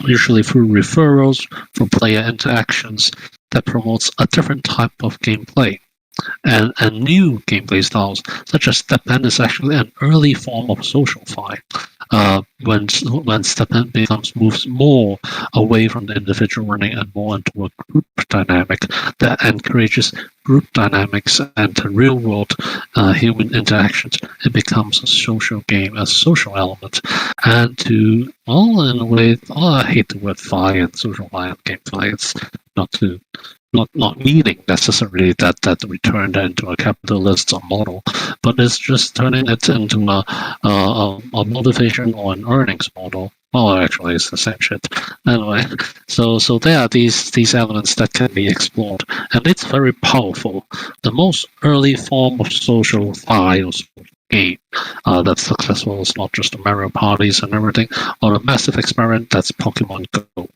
usually through referrals, through player interactions, that promotes a different type of gameplay. And new gameplay styles, such as Step N, is actually an early form of SocialFi. When Step N moves more away from the individual running and more into a group dynamic that encourages group dynamics and the real world human interactions, it becomes a social game, a social element. And in a way, I hate the word fi and social fi and gameplay. It's not meaning necessarily that we turn that into a capitalist model, but it's just turning it into a motivation or an earnings model. Well, actually, it's the same shit. Anyway, so there are these elements that can be explored, and it's very powerful. The most early form of social files game that's successful is not just the Mario parties and everything, or a massive experiment that's Pokemon Go.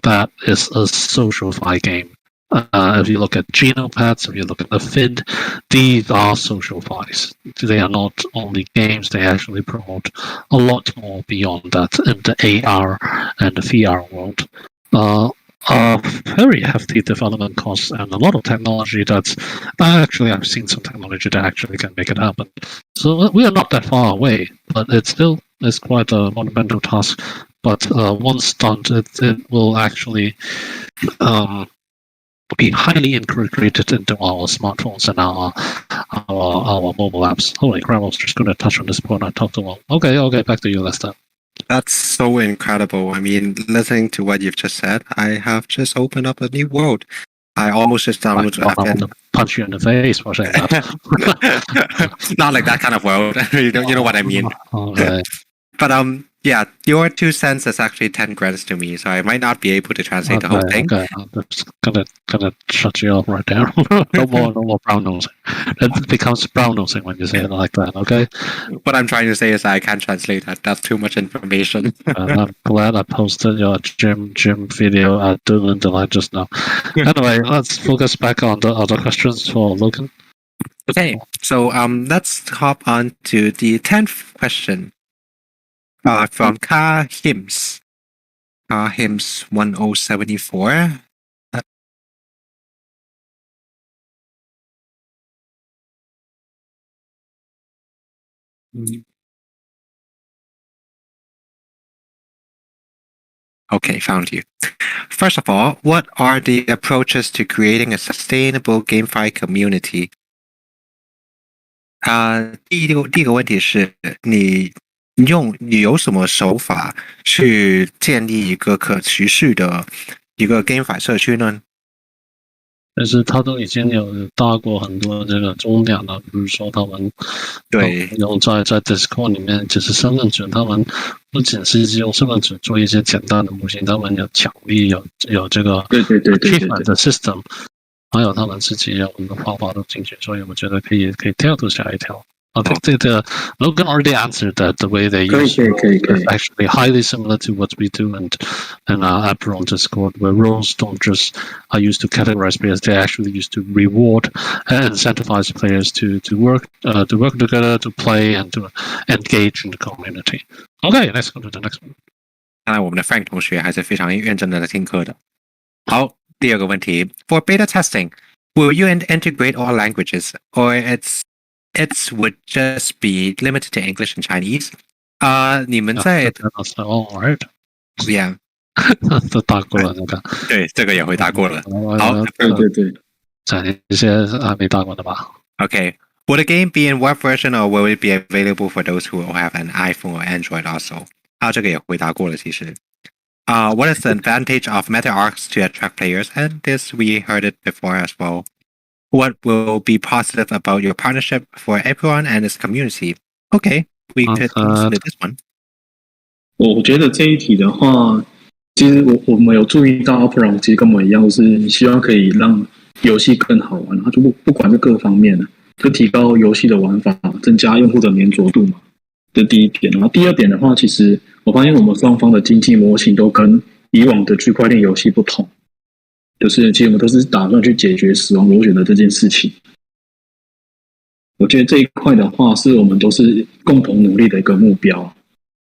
That is a SocialFi game. If you look at Genopads, if you look at the FID, these are SocialFis. They are not only games, they actually promote a lot more beyond that in the AR and the VR world. Very hefty development costs and a lot of technology that's actually, I've seen some technology that actually can make it happen. So we are not that far away, but it's quite a monumental task. But once done, it will actually be highly integrated into our smartphones and our mobile apps. Holy crap, I was just going to touch on this point. I talked too long. Okay, back to you, Lester. That's so incredible. I mean, listening to what you've just said, I have just opened up a new world. I almost just downloaded the app and punch you in the face for saying that. Not like that kind of world. you know what I mean. Okay. But yeah, your 2 cents is actually 10 credits to me, so I might not be able to translate the whole thing. Okay, I'm just gonna shut you off right there. no more brown nosing. It becomes brown nosing when you say it like that. Okay. What I'm trying to say is I can't translate that. That's too much information. I'm glad I posted your gym video at Dylan Delight just now. Anyway, let's focus back on the other questions for Logan. Okay, so let's hop on to the 10th question. From Car Hims. Car Hims 1074. Okay, found you. First of all, what are the approaches to creating a sustainable GameFi community? 第一个问题是你有什么手法去建立一个可持续的一个 GameFi 社区呢？但是他都已经有搭过很多这个终点了，比如说他们对有在 Discord 里面，其实身份纸他们不仅是用身份纸做一些简单的模型，他们有奖励，有这个对 achievement 的 system， 还有他们自己有很多方法都进去，所以我觉得可以跳出下一条。I think Logan already answered that the way they use it is actually highly similar to what we do in Apeiron Discord, where roles are used to categorize players. They actually used to reward and incentivize players to work together, to play, and to engage in the community. Okay, let's go to the next one. 看来我们的 Frank 同学还是非常认真的在听课的。好，第二个问题 ，For beta testing, will you integrate all languages, or it would just be limited to English and Chinese? 你们在 right? Yeah. 都答过了，那个对，这个也回答过了。好，对，讲一些还没答过的吧。Okay. Will the game be in web version, or will it be available for those who have an iPhone or Android also? 这个也回答过了，其实。What is the advantage of MetaArks to attract players? And this we heard it before as well. What will be positive about your partnership for Apeiron and its community? Okay, we could consider this one. 我觉得这一题的话，其实我们有注意到 Apeiron 其实跟我们一样，就是你希望可以让游戏更好玩，然后就不管是各方面的，就提高游戏的玩法，增加用户的粘着度嘛。这第一点。然后第二点的话，其实我发现我们双方的经济模型都跟以往的区块链游戏不同，就是其实我们都是打算去解决死亡螺旋的这件事情。我觉得这一块的话，是我们都是共同努力的一个目标，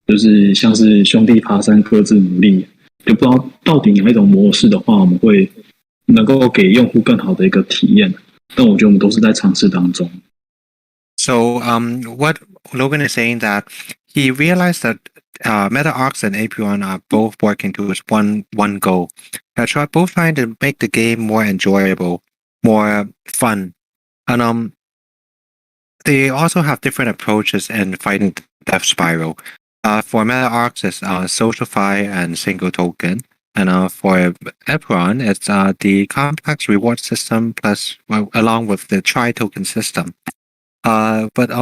就是像是兄弟爬山各自努力，就不知道到底哪一种模式的话，我们会能够给用户更好的一个体验。但我觉得我们都是在尝试当中。So, what Logan is saying that he realized that MetaArks and Apeiron are both working towards one goal. They're both trying to make the game more enjoyable, more fun, and they also have different approaches in fighting Death Spiral. For MetaArks, it's SocialFi and single token. And for Apeiron, it's the complex reward system plus, along with the tri-token system. But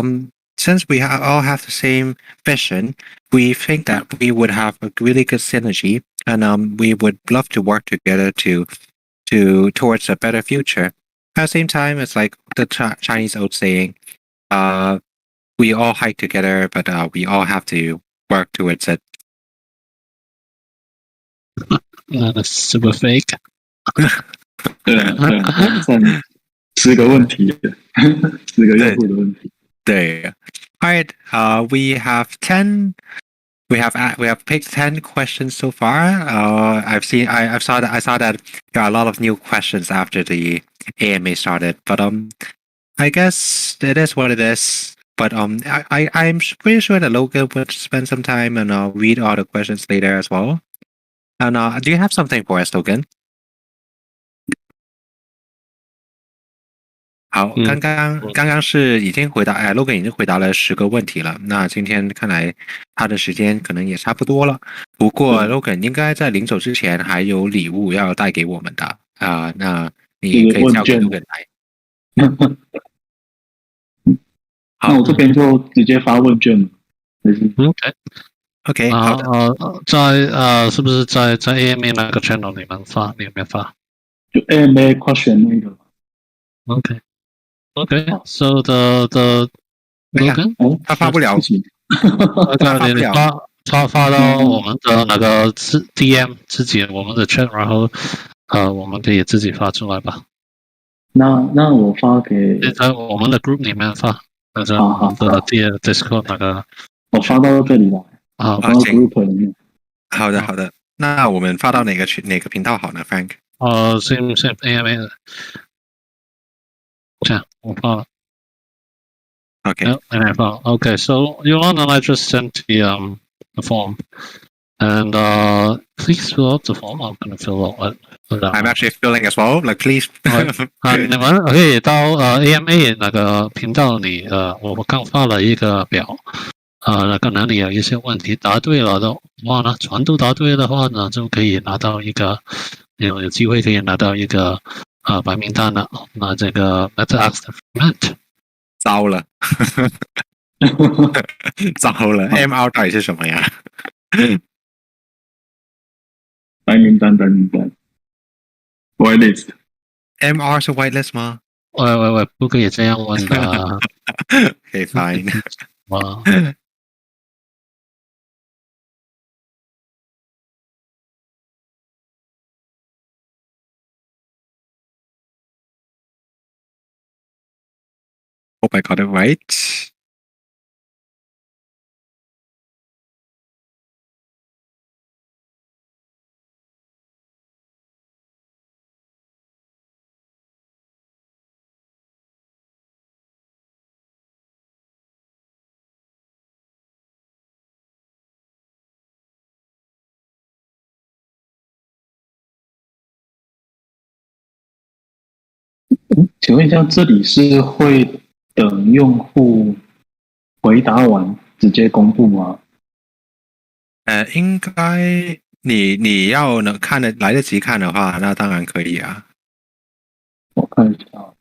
since we all have the same vision, we think that we would have a really good synergy, and we would love to work together towards a better future. At the same time, it's like the Chinese old saying, we all hike together, but we all have to work towards it. That's super fake. 对10个问题，10个用户的问题。对。All right. We have 10. We have picked 10 questions so far. I saw that there are a lot of new questions after the AMA started, but I guess it is what it is. But I'm pretty sure that Logan would spend some time and read all the questions later as well. And do you have something for us, Logan? 好，刚刚是已经回答，Logan 已经回答了10个问题了。那今天看来他的时间可能也差不多了。不过 Logan 应该在临走之前还有礼物要带给我们的那你可以交给 Logan 来。那我这边就直接发问卷了。OK， 好的。是不是在 AMA 那个 channel 里面发？就 AMA question 那个。Okay, so the Logan 他发不了，他发到我们的那个DM 自己我们的 chat， 然后我们可以自己发出来吧。那我发给在我们的 group 里面发，在我们的 Discord 那个。我发到这里来。发到 group 里面。好的。那我们发到哪个频道好呢 ，Frank？ same AMA 的。这样我发了。Okay. And I found, okay, so Yolanda and I just sent the form. And please fill out the form. I'm going to fill out it. I'm actually filling as well. Like, please. 你们可以到AMA 那个频道里，我刚发了一个表，那个哪里有一些问题答对了的话呢，全都答对的话呢，就可以拿到一个有机会可以拿到一个白名单的。那这个 MetaArks 的 Ferment。糟了，MR 到底是什么呀？白名单 ，whitelist。MR 是 whitelist 吗？喂，不可以这样问的。Okay, fine. 哇。Hope I got it right.请问一下，这里是会等用户回答完直接公布吗？应该你要能看的来得及看的话，那当然可以啊。我看一下。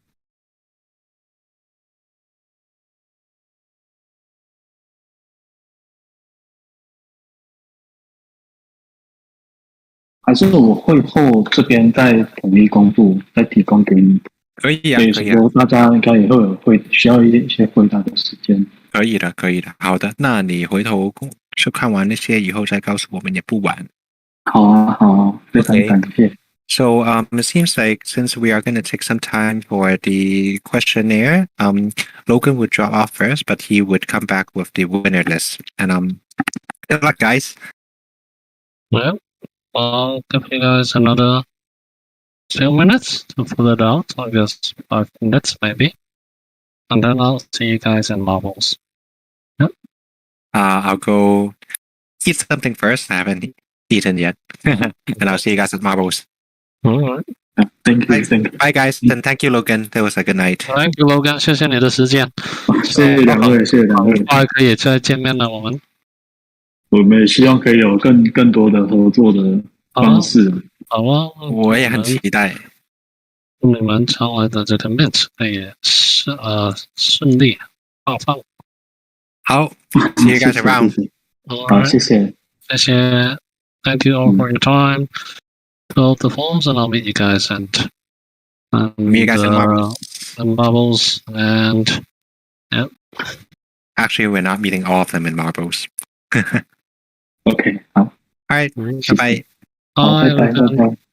还是我会后这边再统一公布，再提供给你。可以啊，可以啊，大家应该也会需要一些回答的时间。可以的，可以的。好的，那你回头去看完那些以后再告诉我们也不晚。好啊，好啊，非常感谢。So it seems like since we are going to take some time for the questionnaire, Logan would drop off first, but he would come back with the winner list. And good luck, guys. Well, I'll give you guys another 2 minutes to fill it out. I guess 5 minutes maybe, and then I'll see you guys in marbles. Yep. I'll go eat something first. I haven't eaten yet, and I'll see you guys at marbles. All right. Thank you. Bye, guys. And thank you, Logan. That was a good night. Thank you, Logan. 谢谢你的时间。谢谢两位，谢谢两位。很快可以再见面了，我们也希望可以有更多的合作的方式。好啊，我也很期待。祝你们将来的这个面试可以顺利放放。好，see you guys around. 好，谢谢。Thank you all for your time. Fill out the forms and I'll meet you guys and meet you guys in marbles. And marbles and yeah. Actually, we're not meeting all of them in marbles. Okay. All right. Bye-bye. Bye.